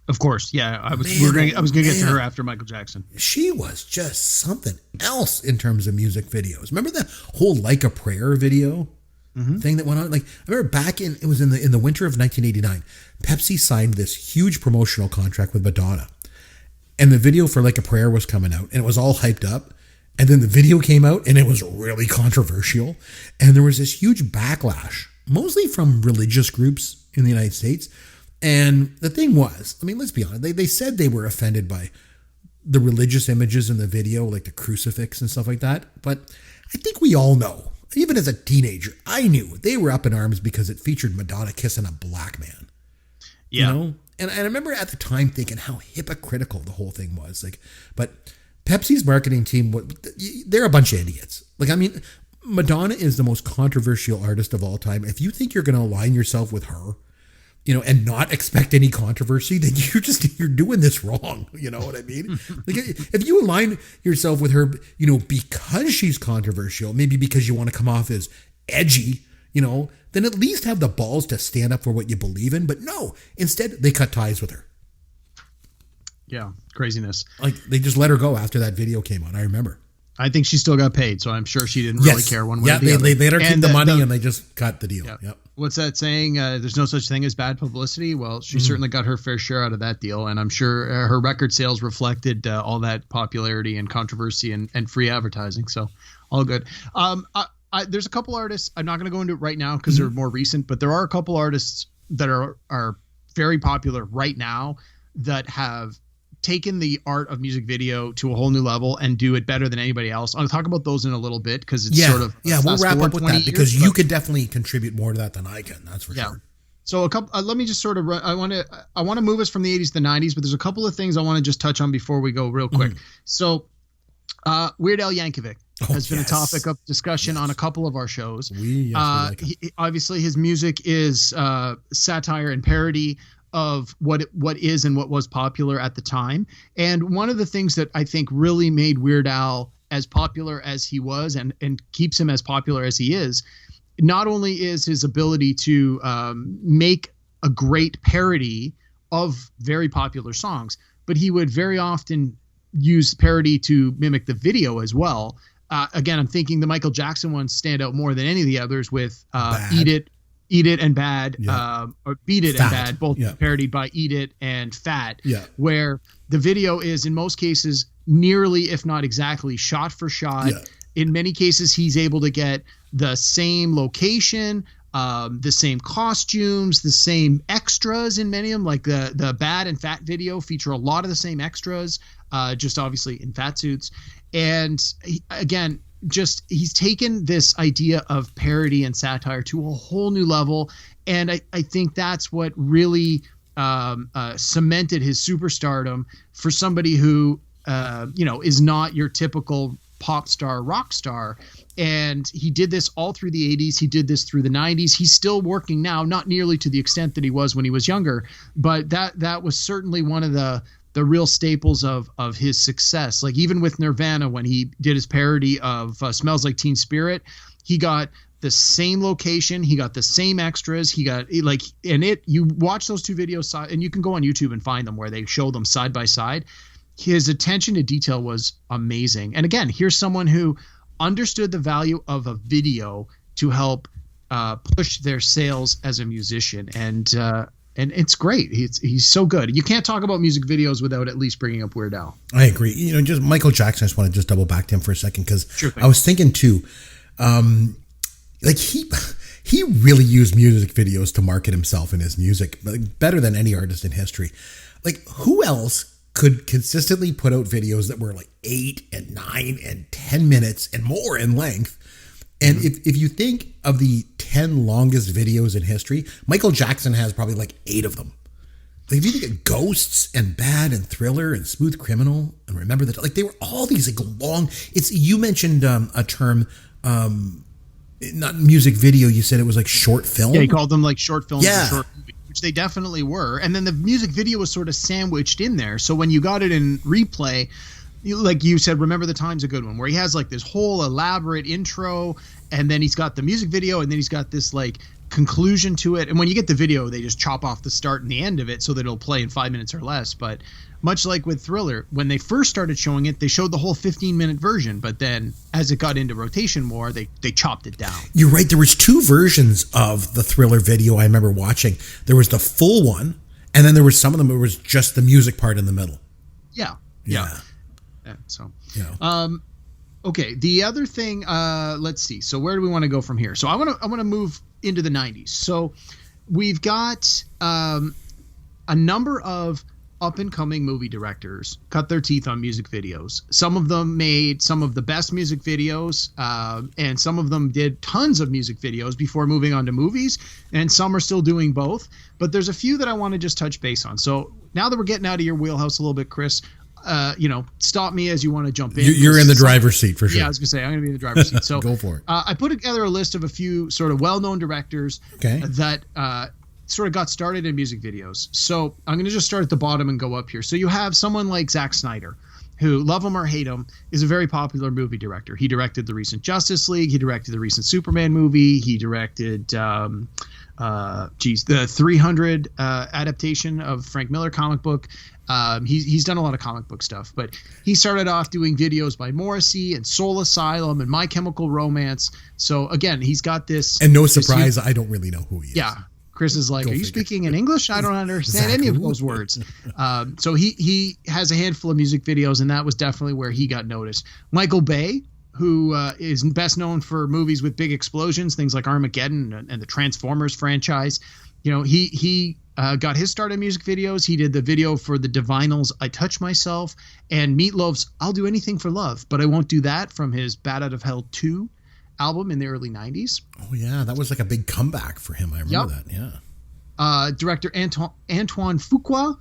Of course, yeah. I was going to get to her after Michael Jackson. She was just something else in terms of music videos. Remember the whole Like a Prayer video thing that went on? Like, I remember it was in the winter of 1989. Pepsi signed this huge promotional contract with Madonna, and the video for Like a Prayer was coming out, and it was all hyped up. And then the video came out, and it was really controversial, and there was this huge backlash, mostly from religious groups in the United States. And the thing was, let's be honest, they said they were offended by the religious images in the video, like the crucifix and stuff like that. But I think we all know, even as a teenager, I knew they were up in arms because it featured Madonna kissing a black man. Yeah. And I remember at the time thinking how hypocritical the whole thing was. But Pepsi's marketing team, they're a bunch of idiots. Madonna is the most controversial artist of all time. If you think you're going to align yourself with her, and not expect any controversy, then you're doing this wrong. You know what I mean? Like, if you align yourself with her, because she's controversial, maybe because you want to come off as edgy, then at least have the balls to stand up for what you believe in. But no, instead they cut ties with her. Yeah, craziness. Like, they just let her go after that video came out. I remember. I think she still got paid, so I'm sure she didn't really care one way or the other. They let her keep the money and they just cut the deal. Yep. What's that saying? There's no such thing as bad publicity. Well, she certainly got her fair share out of that deal, and I'm sure her record sales reflected all that popularity and controversy and free advertising. So, all good. There's a couple artists. I'm not going to go into it right now because they're more recent, but there are a couple artists that are very popular right now that have taken the art of music video to a whole new level and do it better than anybody else. I'll talk about those in a little bit because it's sort of we'll wrap up with that because you could definitely contribute more to that than I can. That's for sure. So a couple. Let me just sort of. I want to move us from the 80s to the 90s, but there's a couple of things I want to just touch on before we go real quick. So, Weird Al Yankovic has been a topic of discussion on a couple of our shows. We like him. Obviously, his music is satire and parody of what is and what was popular at the time. And one of the things that I think really made Weird Al as popular as he was and keeps him as popular as he is, not only is his ability to make a great parody of very popular songs, but he would very often use parody to mimic the video as well. Again, I'm thinking the Michael Jackson ones stand out more than any of the others with Eat It and Bad, or Beat It Fat. and Bad, both parodied by Eat It and Fat, Yeah. where the video is in most cases nearly, if not exactly, shot for shot. Yeah. In many cases, he's able to get the same location, the same costumes, the same extras in many of them. Like the Bad and Fat video feature a lot of the same extras, just obviously in fat suits. And again, he's taken this idea of parody and satire to a whole new level. And I think that's what really cemented his superstardom for somebody who, is not your typical pop star, rock star. And he did this all through the 80s. He did this through the 90s. He's still working now, not nearly to the extent that he was when he was younger, but that was certainly one of the real staples of his success. Like even with Nirvana, when he did his parody of Smells Like Teen Spirit, he got the same location, he got the same extras, he got you watch those two videos and you can go on YouTube and find them where they show them side by side. His attention to detail was amazing. And again, here's someone who understood the value of a video to help push their sales as a musician. And it's great. He's so good. You can't talk about music videos without at least bringing up Weird Al. I agree. Just Michael Jackson, I just want to just double back to him for a second because I was thinking too, he really used music videos to market himself and his music better than any artist in history. Like who else could consistently put out videos that were like 8 and 9 and 10 minutes and more in length? And if you think of the 10 longest videos in history, Michael Jackson has probably like 8 of them. Like if you think of Ghosts and Bad and Thriller and Smooth Criminal and Remember that, like they were all these like long. You mentioned a term, not music video. You said it was like short film. Yeah, he called them like short films. Yeah. Or short movies, which they definitely were. And then the music video was sort of sandwiched in there. So when you got it in replay, like you said, Remember the Time's a good one, where he has like this whole elaborate intro, and then he's got the music video, and then he's got this like conclusion to it. And when you get the video, they just chop off the start and the end of it so that it'll play in 5 minutes or less. But much like with Thriller, when they first started showing it, they showed the whole 15-minute version. But then as it got into rotation more, they chopped it down. You're right. There was 2 versions of the Thriller video I remember watching. There was the full one, and then there was some of them where it was just the music part in the middle. Yeah. So, okay. The other thing, let's see. So where do we want to go from here? So I want to move into the 90s. So we've got a number of up and coming movie directors cut their teeth on music videos. Some of them made some of the best music videos, and some of them did tons of music videos before moving on to movies, and some are still doing both. But there's a few that I want to just touch base on. So now that we're getting out of your wheelhouse a little bit, Chris, stop me as you want to jump in. You're in the driver's seat for sure. Yeah, I was gonna say I'm gonna be in the driver's seat. So go for it. I put together a list of a few sort of well-known directors that sort of got started in music videos. So I'm gonna just start at the bottom and go up here. So you have someone like Zack Snyder, who, love him or hate him, is a very popular movie director. He directed the recent Justice League. He directed the recent Superman movie. He directed the 300 adaptation of Frank Miller comic book. He's done a lot of comic book stuff, but he started off doing videos by Morrissey and Soul Asylum and My Chemical Romance. So again, he's got this. And no surprise, I don't really know who he is. Yeah. Chris is like, are you speaking in English? I don't understand any of those words. So he has a handful of music videos, and that was definitely where he got noticed. Michael Bay, who is best known for movies with big explosions, things like Armageddon and the Transformers franchise. He got his start in music videos. He did the video for the Divinals' I Touch Myself, and Meatloaf's I'll Do Anything for Love, but I Won't Do That from his Bat Out of Hell 2 album in the early 90s. Oh, yeah. That was like a big comeback for him. I remember that. Yeah. Director Antoine Fuqua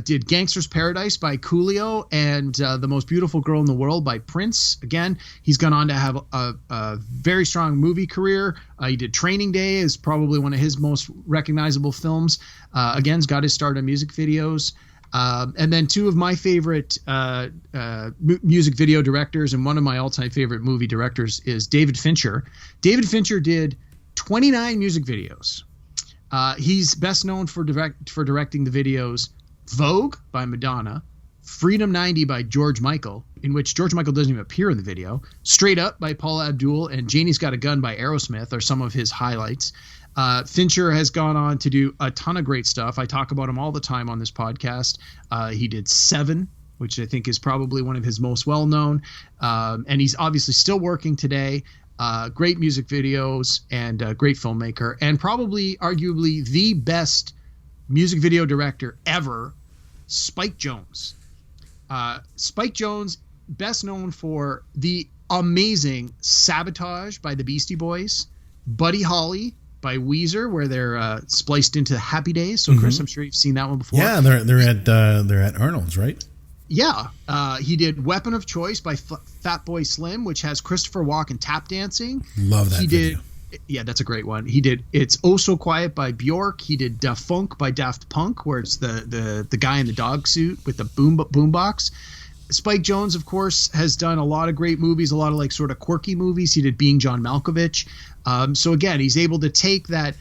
did Gangster's Paradise by Coolio and The Most Beautiful Girl in the World by Prince. Again, he's gone on to have a very strong movie career. He did Training Day, is probably one of his most recognizable films. Again, he's got his start in music videos. And then 2 of my favorite music video directors and one of my all-time favorite movie directors is David Fincher. David Fincher did 29 music videos. He's best known for directing the videos Vogue by Madonna, Freedom 90 by George Michael, in which George Michael doesn't even appear in the video, Straight Up by Paula Abdul, and Janie's Got a Gun by Aerosmith are some of his highlights. Fincher has gone on to do a ton of great stuff. I talk about him all the time on this podcast. He did 7 which I think is probably one of his most well-known. And he's obviously still working today. Great music videos and great filmmaker, and probably arguably the best music video director ever, Spike Jonze. Spike Jonze, best known for the amazing Sabotage by the Beastie Boys, Buddy Holly by Weezer, where they're spliced into Happy Days. So, Chris, I'm sure you've seen that one before. Yeah, they're at Arnold's, right? Yeah. He did Weapon of Choice by Fatboy Slim, which has Christopher Walken tap dancing. Love that video. Yeah, that's a great one. He did It's Oh So Quiet by Bjork. He did Da Funk by Daft Punk, where it's the guy in the dog suit with the boombox. Spike Jonze, of course, has done a lot of great movies, a lot of like sort of quirky movies. He did Being John Malkovich. So again, he's able to take that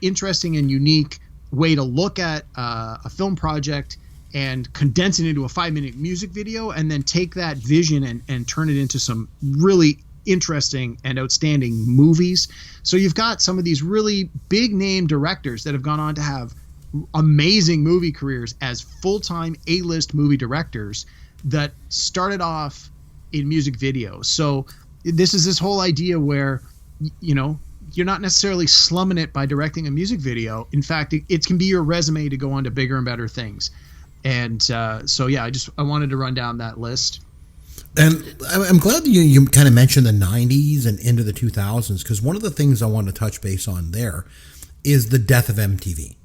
interesting and unique way to look at a film project and condense it into a 5-minute music video, and then take that vision and turn it into some really interesting and outstanding movies. So you've got some of these really big name directors that have gone on to have amazing movie careers as full-time A-list movie directors that started off in music videos. So this is this whole idea where, you know, you're not necessarily slumming it by directing a music video. In fact, it can be your resume to go on to bigger and better things. And so, yeah, I wanted to run down that list. And I'm glad that you kind of mentioned the 90s and into the 2000s, because one of the things I want to touch base on there is the death of MTV.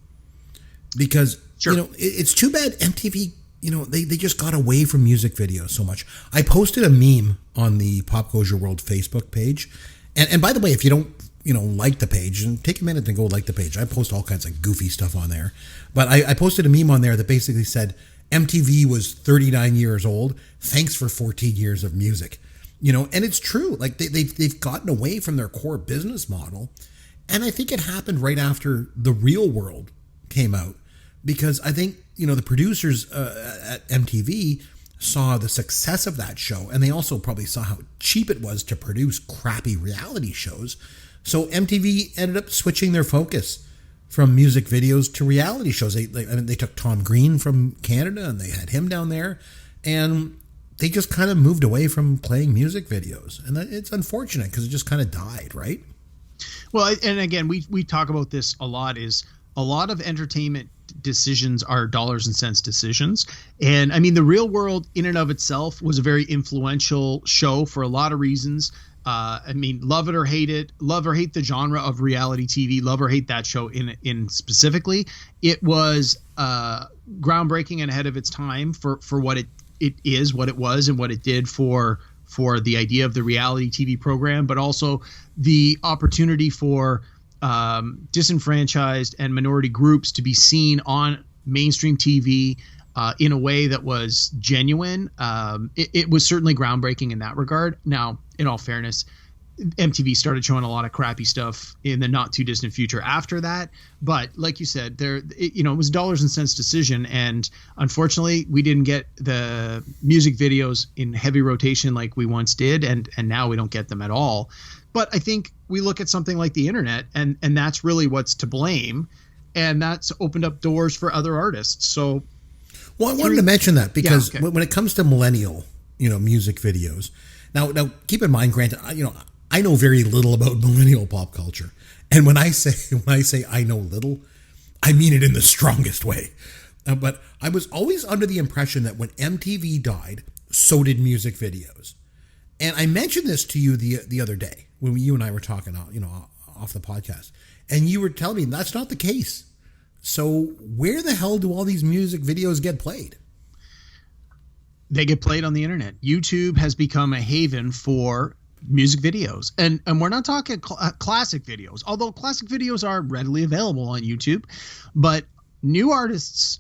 Because, Sure. you know, it's too bad MTV, you know, they just got away from music videos so much. I posted a meme on the Pop Goes Your World Facebook page. And by the way, if you don't, you know, like the page, and take a minute and go like the page. I post all kinds of goofy stuff on there. But I posted a meme on there that basically said, MTV was 39 years old. Thanks for 14 years of music. You know, and it's true. Like they've gotten away from their core business model. And I think it happened right after The Real World came out, because I think, you know, the producers at MTV saw the success of that show, and they also probably saw how cheap it was to produce crappy reality shows. So MTV ended up switching their focus from music videos to reality shows. They took Tom Green from Canada and they had him down there, and they just kind of moved away from playing music videos. And it's unfortunate because it just kind of died, right? Well, and again, we talk about this a lot, is a lot of entertainment decisions are dollars and cents decisions. And I mean, The Real World in and of itself was a very influential show for a lot of reasons. I mean, love it or hate it, love or hate the genre of reality TV, love or hate that show in specifically. It was groundbreaking and ahead of its time for what it is, what it was, and what it did for the idea of the reality TV program, but also the opportunity for disenfranchised and minority groups to be seen on mainstream TV in a way that was genuine. It was certainly groundbreaking in that regard. Now, in all fairness, MTV started showing a lot of crappy stuff in the not too distant future after that. But like you said, it was a dollars and cents decision. And unfortunately, we didn't get the music videos in heavy rotation like we once did. And now we don't get them at all. But I think we look at something like the internet, and that's really what's to blame. And that's opened up doors for other artists. So, well, I wanted to mention that because when it comes to millennial, you know, music videos, now keep in mind, granted, I know very little about millennial pop culture, and when I say I know little, I mean it in the strongest way. But I was always under the impression that when MTV died, so did music videos. And I mentioned this to you the other day when you and I were talking, off the podcast, and you were telling me that's not the case. So where the hell do all these music videos get played? They get played on the internet. YouTube has become a haven for music videos. And we're not talking classic videos, although classic videos are readily available on YouTube. But new artists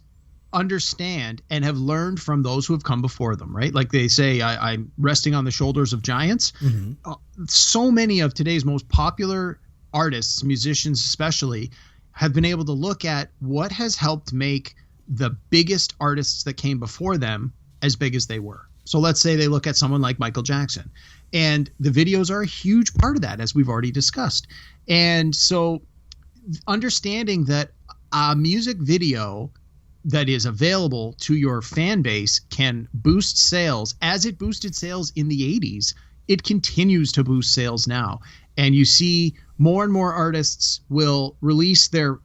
understand and have learned from those who have come before them, right? Like they say, I'm resting on the shoulders of giants. Mm-hmm. So many of today's most popular artists, musicians especially, have been able to look at what has helped make the biggest artists that came before them as big as they were. So let's say they look at someone like Michael Jackson, and the videos are a huge part of that, as we've already discussed. And so understanding that a music video that is available to your fan base can boost sales as it boosted sales in the 80s. It continues to boost sales now. And you see more and more artists will release their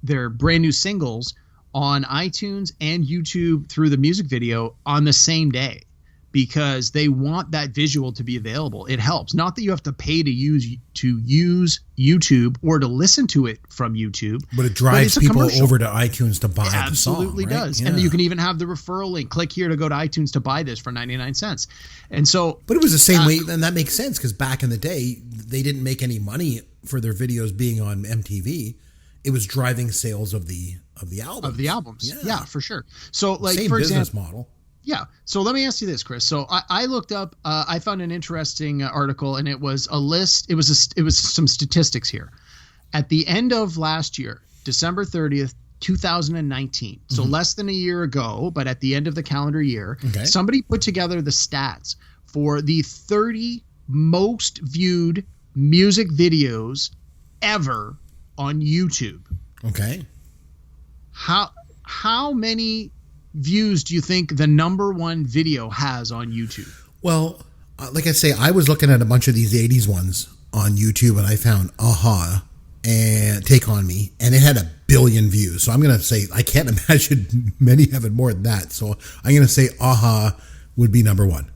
brand new singles on iTunes and YouTube through the music video on the same day, because they want that visual to be available. It helps. Not that you have to pay to use YouTube or to listen to it from YouTube, but it drives people commercial. over to iTunes to buy the song. Absolutely right? does. Yeah. And you can even have the referral link. Click here to go to iTunes to buy this for 99 cents. And so, but it was the same way, and that makes sense because back in the day, they didn't make any money for their videos being on MTV. It was driving sales of the albums. Yeah, for sure. So, like, same for business example, model. yeah. So let me ask you this, Chris. So I looked up, I found an interesting article, and it was a list. It was some statistics here. At the end of last year, December 30th, 2019, so less than a year ago, but at the end of the calendar year, somebody put together the stats for the 30 most viewed music videos ever on YouTube. Okay. How many views do you think the number one video has on YouTube? Well, like I say, I was looking at a bunch of these 80s ones on YouTube, and I found Aha and Take On Me, and it had 1 billion views. So I'm going to say, I can't imagine many having more than that. So I'm going to say Aha would be number one.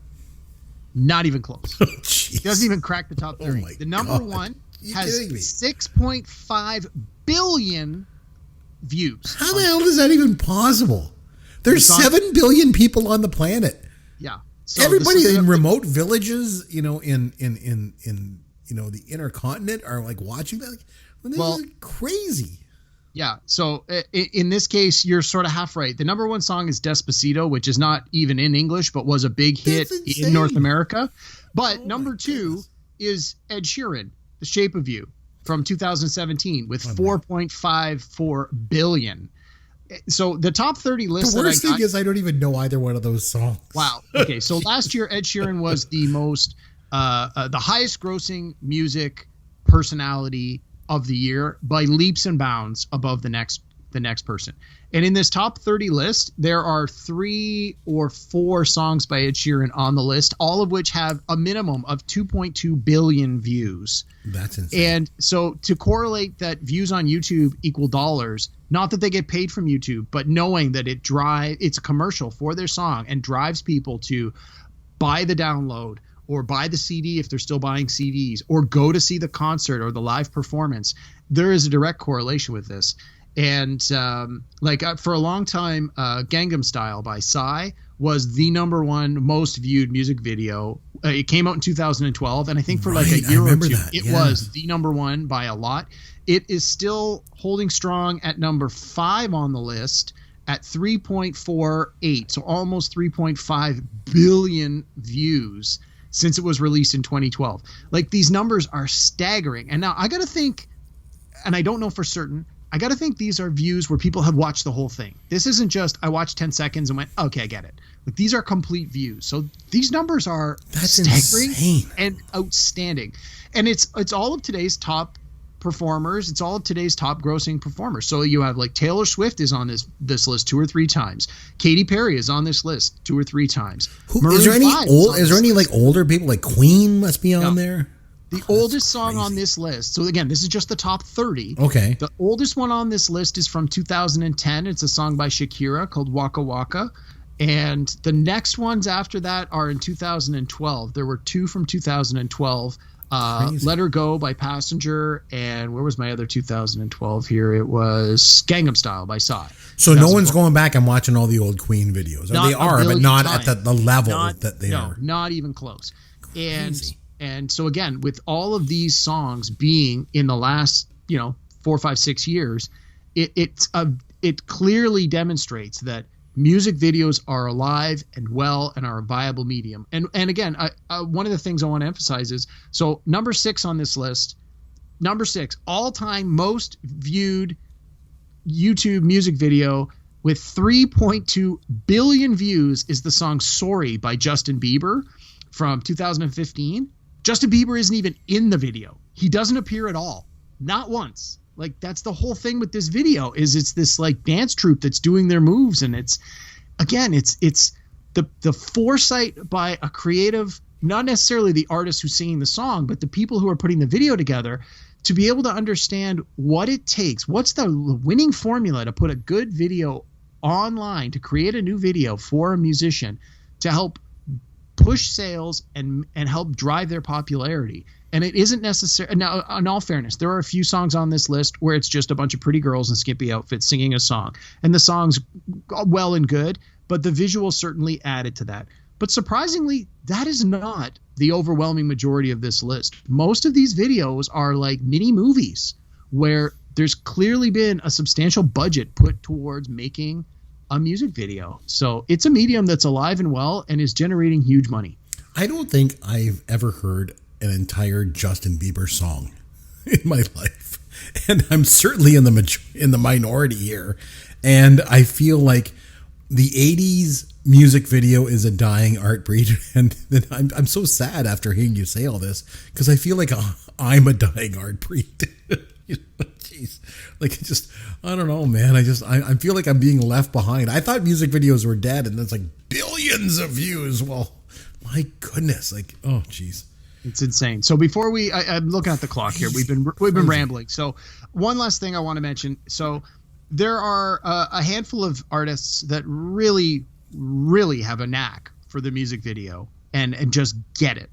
Not even close. Oh, it doesn't even crack the top 30. The number one has 6.5 billion views. How the hell is that even possible? There's 7 billion people on the planet. Yeah. So everybody in remote villages, in the inner continent are like watching that. This is crazy. Yeah. So in this case, you're sort of half right. The number one song is Despacito, which is not even in English, but was a big hit in North America. But number two is Ed Sheeran, The Shape of You, from 2017 with 4.54 billion. So the top 30 list. The worst thing is I don't even know either one of those songs. Wow. Okay. So last year, Ed Sheeran was the the highest grossing music personality of the year by leaps and bounds above the next person. And in this top 30 list, there are 3 or 4 songs by Ed Sheeran on the list, all of which have a minimum of 2.2 billion views. That's insane. And so to correlate that views on YouTube equal dollars, not that they get paid from YouTube, but knowing that it's a commercial for their song and drives people to buy the download or buy the CD if they're still buying CDs, or go to see the concert or the live performance, there is a direct correlation with this. And for a long time, Gangnam Style by Psy was the number one most viewed music video. It came out in 2012, and I think for like a year or two, it was the number one by a lot. It is still holding strong at number 5 on the list at 3.48, so almost 3.5 billion views since it was released in 2012. Like, these numbers are staggering. And now I got to think, and I don't know for certain, I got to think these are views where people have watched the whole thing. This isn't just I watched 10 seconds and went, okay, I get it. Like, these are complete views. So these numbers are staggering insane and outstanding. And it's all of today's top performers. It's all of today's top grossing performers. So you have like Taylor Swift is on this list 2 or 3 times. Katy Perry is on this list 2 or 3 times. Is there any like older people, like Queen must be on there? The oldest song on this list. So again, this is just the top 30. Okay. The oldest one on this list is from 2010. It's a song by Shakira called Waka Waka. And the next ones after that are in 2012. There were 2 from 2012. Let Her Go by Passenger, and where was my other 2012 here? It was Gangnam Style by Psy. So no one's going back and watching all the old Queen videos. They are, but not at the level that they are. Not even close. And so again, with all of these songs being in the last 4, 5, 6 years, it clearly demonstrates that music videos are alive and well and are a viable medium. And again, one of the things I want to emphasize is, so number 6 on this list, all-time most viewed YouTube music video with 3.2 billion views is the song Sorry by Justin Bieber from 2015. Justin Bieber isn't even in the video. He doesn't appear at all. Not once. Like that's the whole thing with this video is it's this like dance troupe that's doing their moves. And it's the foresight by a creative, not necessarily the artist who's singing the song, but the people who are putting the video together to be able to understand what it takes. What's the winning formula to put a good video online, to create a new video for a musician to help push sales and help drive their popularity. And it isn't necessary. Now, in all fairness, there are a few songs on this list where it's just a bunch of pretty girls in skimpy outfits singing a song. And the song's well and good, but the visual certainly added to that. But surprisingly, that is not the overwhelming majority of this list. Most of these videos are like mini movies where there's clearly been a substantial budget put towards making a music video. So it's a medium that's alive and well and is generating huge money. I don't think I've ever heard an entire Justin Bieber song in my life. And I'm certainly in the minority here. And I feel like the 80s music video is a dying art breed. And I'm so sad after hearing you say all this, because I feel like I'm a dying art breed. Jeez. Like, I don't know, man. I feel like I'm being left behind. I thought music videos were dead, and it's like billions of views. Well, my goodness. Like, oh, jeez. It's insane. So before I'm looking at the clock here. We've been rambling. So one last thing I want to mention. So there are a handful of artists that really, really have a knack for the music video and just get it.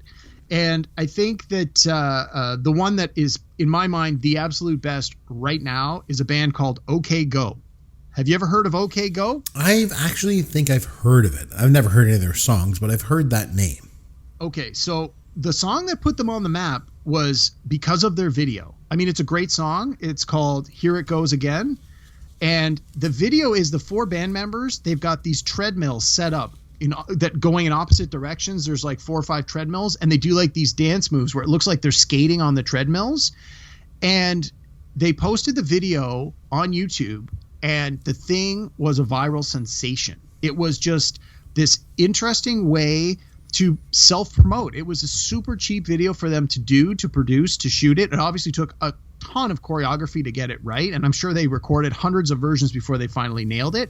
And I think that the one that is, in my mind, the absolute best right now is a band called OK Go. Have you ever heard of OK Go? I actually think I've heard of it. I've never heard any of their songs, but I've heard that name. Okay, so the song that put them on the map was because of their video. I mean, it's a great song. It's called Here It Goes Again. And the video is the four band members. They've got these treadmills set up that going in opposite directions. There's like 4 or 5 treadmills, and they do like these dance moves where it looks like they're skating on the treadmills. And they posted the video on YouTube, and the thing was a viral sensation. It was just this interesting way to self-promote. It was a super cheap video for them to produce, to shoot it. It obviously took a ton of choreography to get it right, and I'm sure they recorded hundreds of versions before they finally nailed it.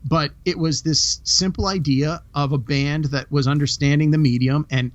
But it was this simple idea of a band that was understanding the medium and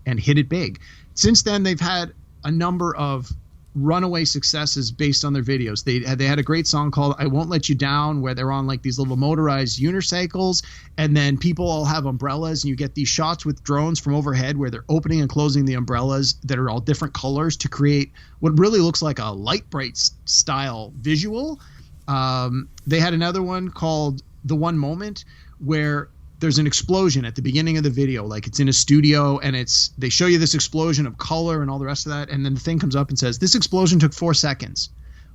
hit it big. Since then, they've had a number of runaway successes based on their videos. They had a great song called I Won't Let You Down, where they're on like these little motorized unicycles, and then people all have umbrellas, and you get these shots with drones from overhead where they're opening and closing the umbrellas that are all different colors to create what really looks like a light bright style visual. They had another one called The One Moment, where there's an explosion at the beginning of the video, like it's in a studio, and they show you this explosion of color and all the rest of that, and then the thing comes up and says, this explosion took 4 seconds.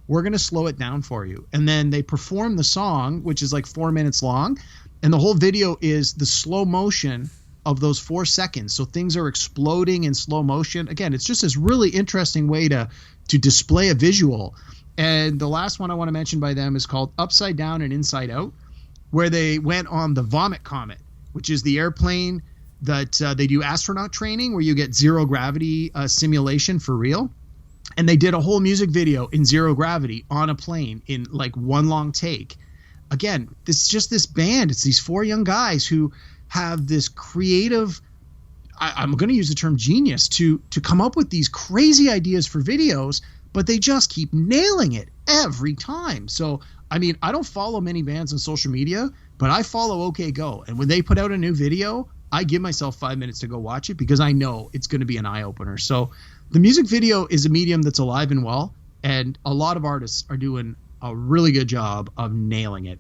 We're going to slow it down for you. And then they perform the song, which is like 4 minutes long, and the whole video is the slow motion of those 4 seconds. So things are exploding in slow motion. Again, it's just this really interesting way to display a visual. And the last one I want to mention by them is called Upside Down and Inside Out, where they went on the Vomit Comet, which is the airplane that they do astronaut training, where you get zero gravity simulation for real. And they did a whole music video in zero gravity on a plane in like one long take. Again, this band. It's these 4 young guys who have this creative, I'm going to use the term genius, to come up with these crazy ideas for videos, but they just keep nailing it every time. So, I mean, I don't follow many bands on social media, but I follow OK Go. And when they put out a new video, I give myself 5 minutes to go watch it because I know it's going to be an eye-opener. So the music video is a medium that's alive and well, and a lot of artists are doing a really good job of nailing it.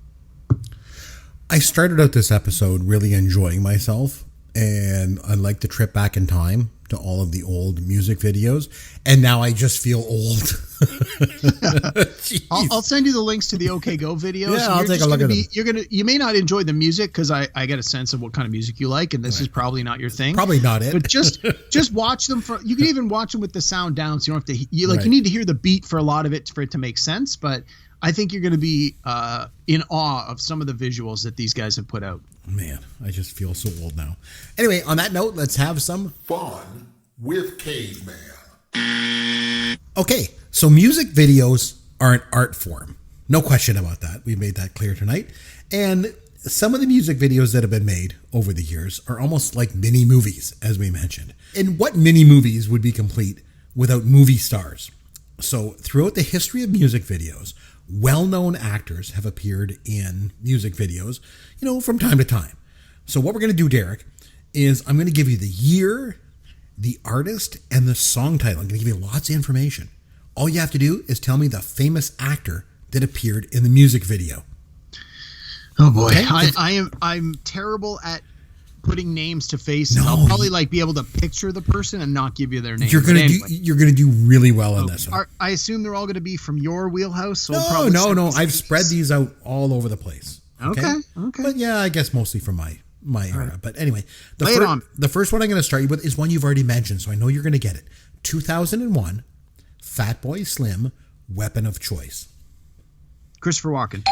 I started out this episode really enjoying myself, and I like the trip back in time to all of the old music videos, and now I just feel old. I'll send you the links to the OK Go videos. Yeah, I'll take a look at them. You may not enjoy the music because I get a sense of what kind of music you like, and this is probably not your thing. Probably not it. But just watch them you can even watch them with the sound down, so you don't have to. You Right. need to hear the beat for a lot of it for it to make sense. But I think you're going to be in awe of some of the visuals that these guys have put out. Man, I just feel so old now. Anyway, on that note, let's have some Fun with Caveman. Okay, so music videos are an art form. No question about that. We made that clear tonight. And some of the music videos that have been made over the years are almost like mini movies, as we mentioned. And what mini movies would be complete without movie stars? So throughout the history of music videos, well-known actors have appeared in music videos, from time to time. So what we're going to do, Derek, is I'm going to give you the year, the artist, and the song title. I'm going to give you lots of information. All you have to do is tell me the famous actor that appeared in the music video. Oh boy, Okay? I'm terrible at putting names to faces. No, I'll probably be able to picture the person and not give you their name. You're gonna do really well on this one. I assume they're all going to be from your wheelhouse. So No. I've spread these out all over the place. Okay. But yeah, I guess mostly from my era. Right. But anyway, the first one I'm going to start you with is one you've already mentioned, so I know you're going to get it. 2001, Fatboy Slim, Weapon of Choice. Christopher Walken.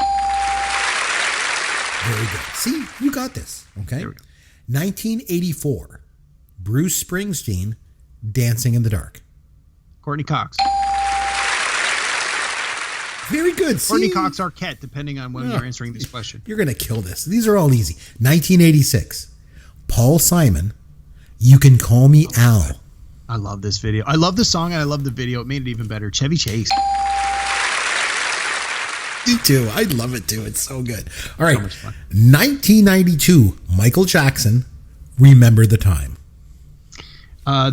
Very good. See, you got this. Okay. 1984, Bruce Springsteen, Dancing in the Dark. Courtney Cox. Very good. See? Courtney Cox Arquette, depending on when you're answering this question. You're going to kill this. These are all easy. 1986, Paul Simon, You Can Call Me Al. I love this video. I love the song and I love the video. It made it even better. Chevy Chase. Me too. I love it too. It's so good. All right. So much fun. 1992, Michael Jackson, Remember the Time.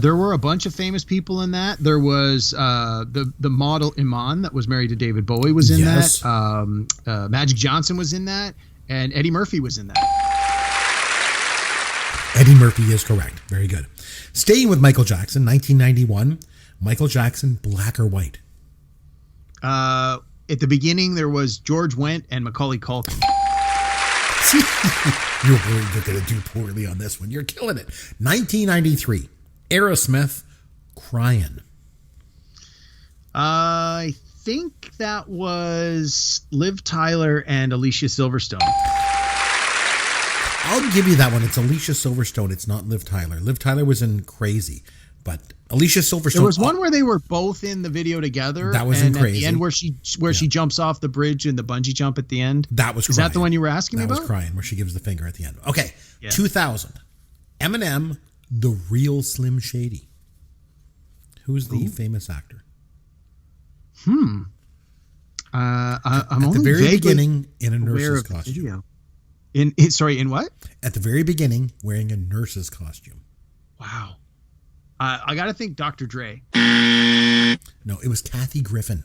There were a bunch of famous people in that. There was the model Iman that was married to David Bowie was in that. Magic Johnson was in that. And Eddie Murphy was in that. Eddie Murphy is correct. Very good. Staying with Michael Jackson, 1991, Michael Jackson, Black or White. At the beginning, there was George Wendt and Macaulay Culkin. You're really going to do poorly on this one. You're killing it. 1993, Aerosmith, Crying. I think that was Liv Tyler and Alicia Silverstone. I'll give you that one. It's Alicia Silverstone. It's not Liv Tyler. Liv Tyler was in Crazy, but Alicia Silverstone. There was one where they were both in the video together. That was in Crazy. At the end where she jumps off the bridge and the bungee jump at the end. That was Is Crying. that the one you were asking me about? That was Crying, where she gives the finger at the end. Okay. Yeah. 2000, Eminem, The Real Slim Shady. Who's the famous actor? I'm At only the very vaguely beginning, in a aware nurse's of the costume. video. In what? At the very beginning, wearing a nurse's costume. Wow. I got to think Dr. Dre. No, it was Kathy Griffin.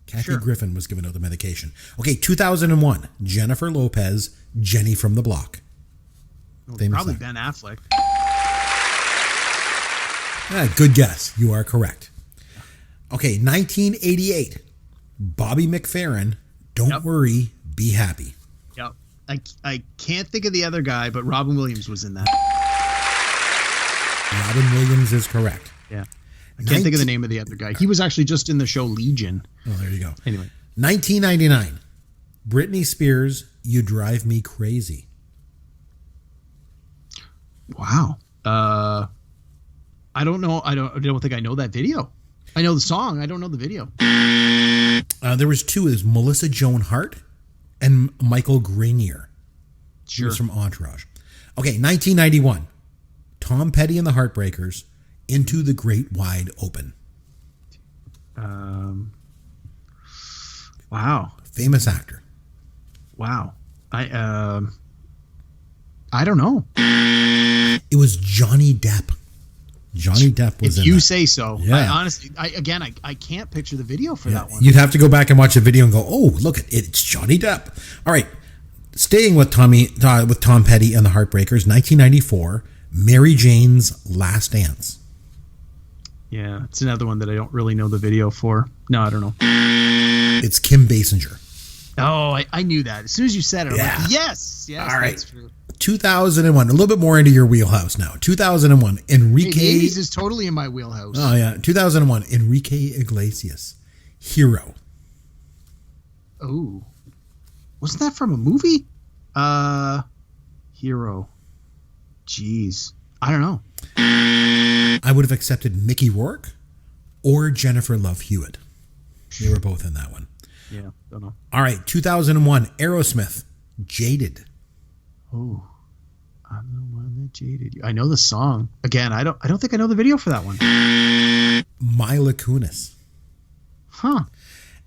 Kathy Griffin was giving out the medication. Okay, 2001, Jennifer Lopez, Jenny from the Block. Probably Ben Affleck. Good guess. You are correct. Okay, 1988, Bobby McFerrin, Don't Worry, Be Happy. Yep. I can't think of the other guy, but Robin Williams was in that. Robin Williams is correct. Yeah. I can't think of the name of the other guy. He was actually just in the show Legion. Oh, there you go. Anyway. 1999, Britney Spears, You Drive Me Crazy. Wow. I don't know. I don't think I know that video. I know the song. I don't know the video. There was two. There's Melissa Joan Hart and Michael Grenier. She was from Entourage. Okay, 1991, Tom Petty and the Heartbreakers, Into the Great Wide Open. Wow. Famous actor. Wow. I don't know. It was Johnny Depp. Johnny Depp was if in you that. say so. Yeah. I honestly, I can't picture the video for that one. You'd have to go back and watch the video and go, oh, look, it's Johnny Depp. All right. Staying with Tom Petty and the Heartbreakers, 1994, Mary Jane's Last Dance. Yeah, it's another one that I don't really know the video for. No, I don't know. It's Kim Basinger. Oh, I knew that. As soon as you said it, I'm Yeah. like, yes, All right. that's true. 2001, a little bit more into your wheelhouse now. 2001, Enrique. Hey, the 80s is totally in my wheelhouse. Oh, yeah. 2001, Enrique Iglesias, Hero. Oh. Wasn't that from a movie? Hero. Jeez. I don't know. I would have accepted Mickey Rourke or Jennifer Love Hewitt. They were both in that one. Yeah, don't know. All right, 2001, Aerosmith, Jaded. Oh, I'm the one that jaded you. I know the song. Again, I don't think I know the video for that one. Mila Kunis. Huh.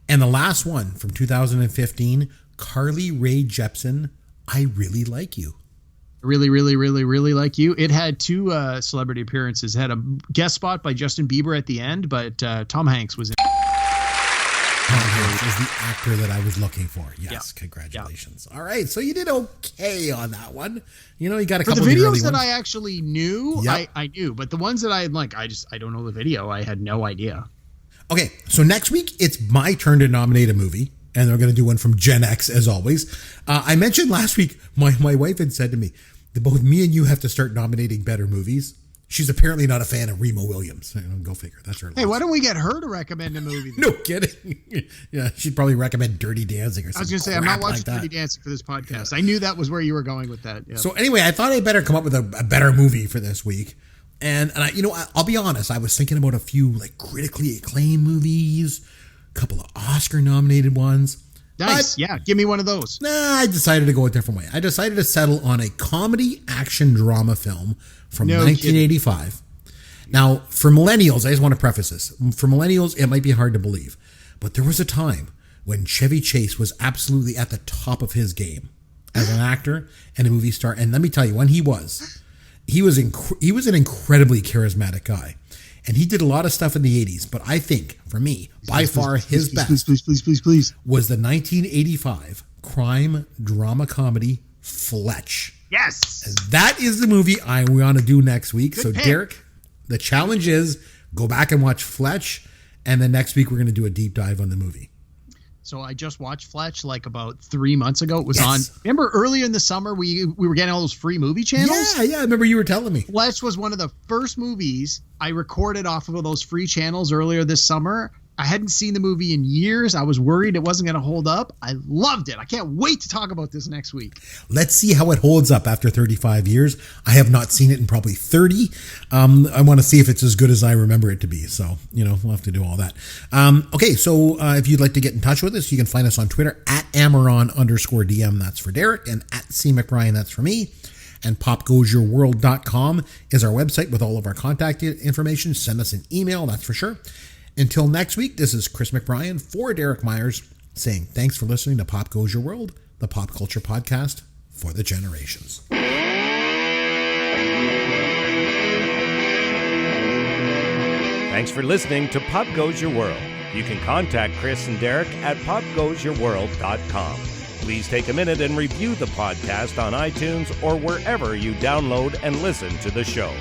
And the last one from 2015, Carly Rae Jepsen, I Really Like You. Really, really, really, really like you. It had two celebrity appearances. It had a guest spot by Justin Bieber at the end, but Tom Hanks was in. Tom Hanks is the actor that I was looking for. Yes, congratulations. All right, so you did okay on that one. You know, you got a couple For the of the early videos that ones. I actually knew, I knew, but the ones that I like, I don't know the video. I had no idea. Okay, so next week it's my turn to nominate a movie, and they're going to do one from Gen X as always. I mentioned last week, my wife had said to me that both me and you have to start nominating better movies. She's apparently not a fan of Remo Williams. Go figure. That's her. Hey, why don't we get her to recommend a movie? No kidding. Yeah, she'd probably recommend Dirty Dancing or something. I was going to say, I'm not watching Dirty Dancing for this podcast. I knew that was where you were going with that. Yeah. So anyway, I thought I'd better come up with a better movie for this week. And I'll be honest, I was thinking about a few like critically acclaimed movies, a couple of Oscar nominated ones. Nice. Yeah, give me one of those. Nah, I decided to go a different way. I decided to settle on a comedy action drama film from 1985. Now, for millennials, I just want to preface this. For millennials, it might be hard to believe, but there was a time when Chevy Chase was absolutely at the top of his game as an actor and a movie star. And let me tell you, when he was an incredibly charismatic guy. And he did a lot of stuff in the 80s, but I think, for me, by far his best was the 1985 crime drama comedy Fletch. Yes. And that is the movie I want to do next week. Good so, pick. Derek, the challenge is go back and watch Fletch, and then next week we're going to do a deep dive on the movie. So I just watched Fletch like about 3 months ago. It was Yes. on. Remember earlier in the summer we were getting all those free movie channels? Yeah, I remember you were telling me. Fletch was one of the first movies I recorded off of those free channels earlier this summer. I hadn't seen the movie in years. I was worried it wasn't going to hold up. I loved it. I can't wait to talk about this next week. Let's see how it holds up after 35 years. I have not seen it in probably 30. I want to see if it's as good as I remember it to be. So, we'll have to do all that. Okay, so if you'd like to get in touch with us, you can find us on Twitter at Amaron_DM. That's for Derek. And at CMcBrien. That's for me. And popgoesyourworld.com is our website with all of our contact information. Send us an email, that's for sure. Until next week, this is Chris McBrien for Derek Myers saying thanks for listening to Pop Goes Your World, the pop culture podcast for the generations. Thanks for listening to Pop Goes Your World. You can contact Chris and Derek at popgoesyourworld.com. Please take a minute and review the podcast on iTunes or wherever you download and listen to the show.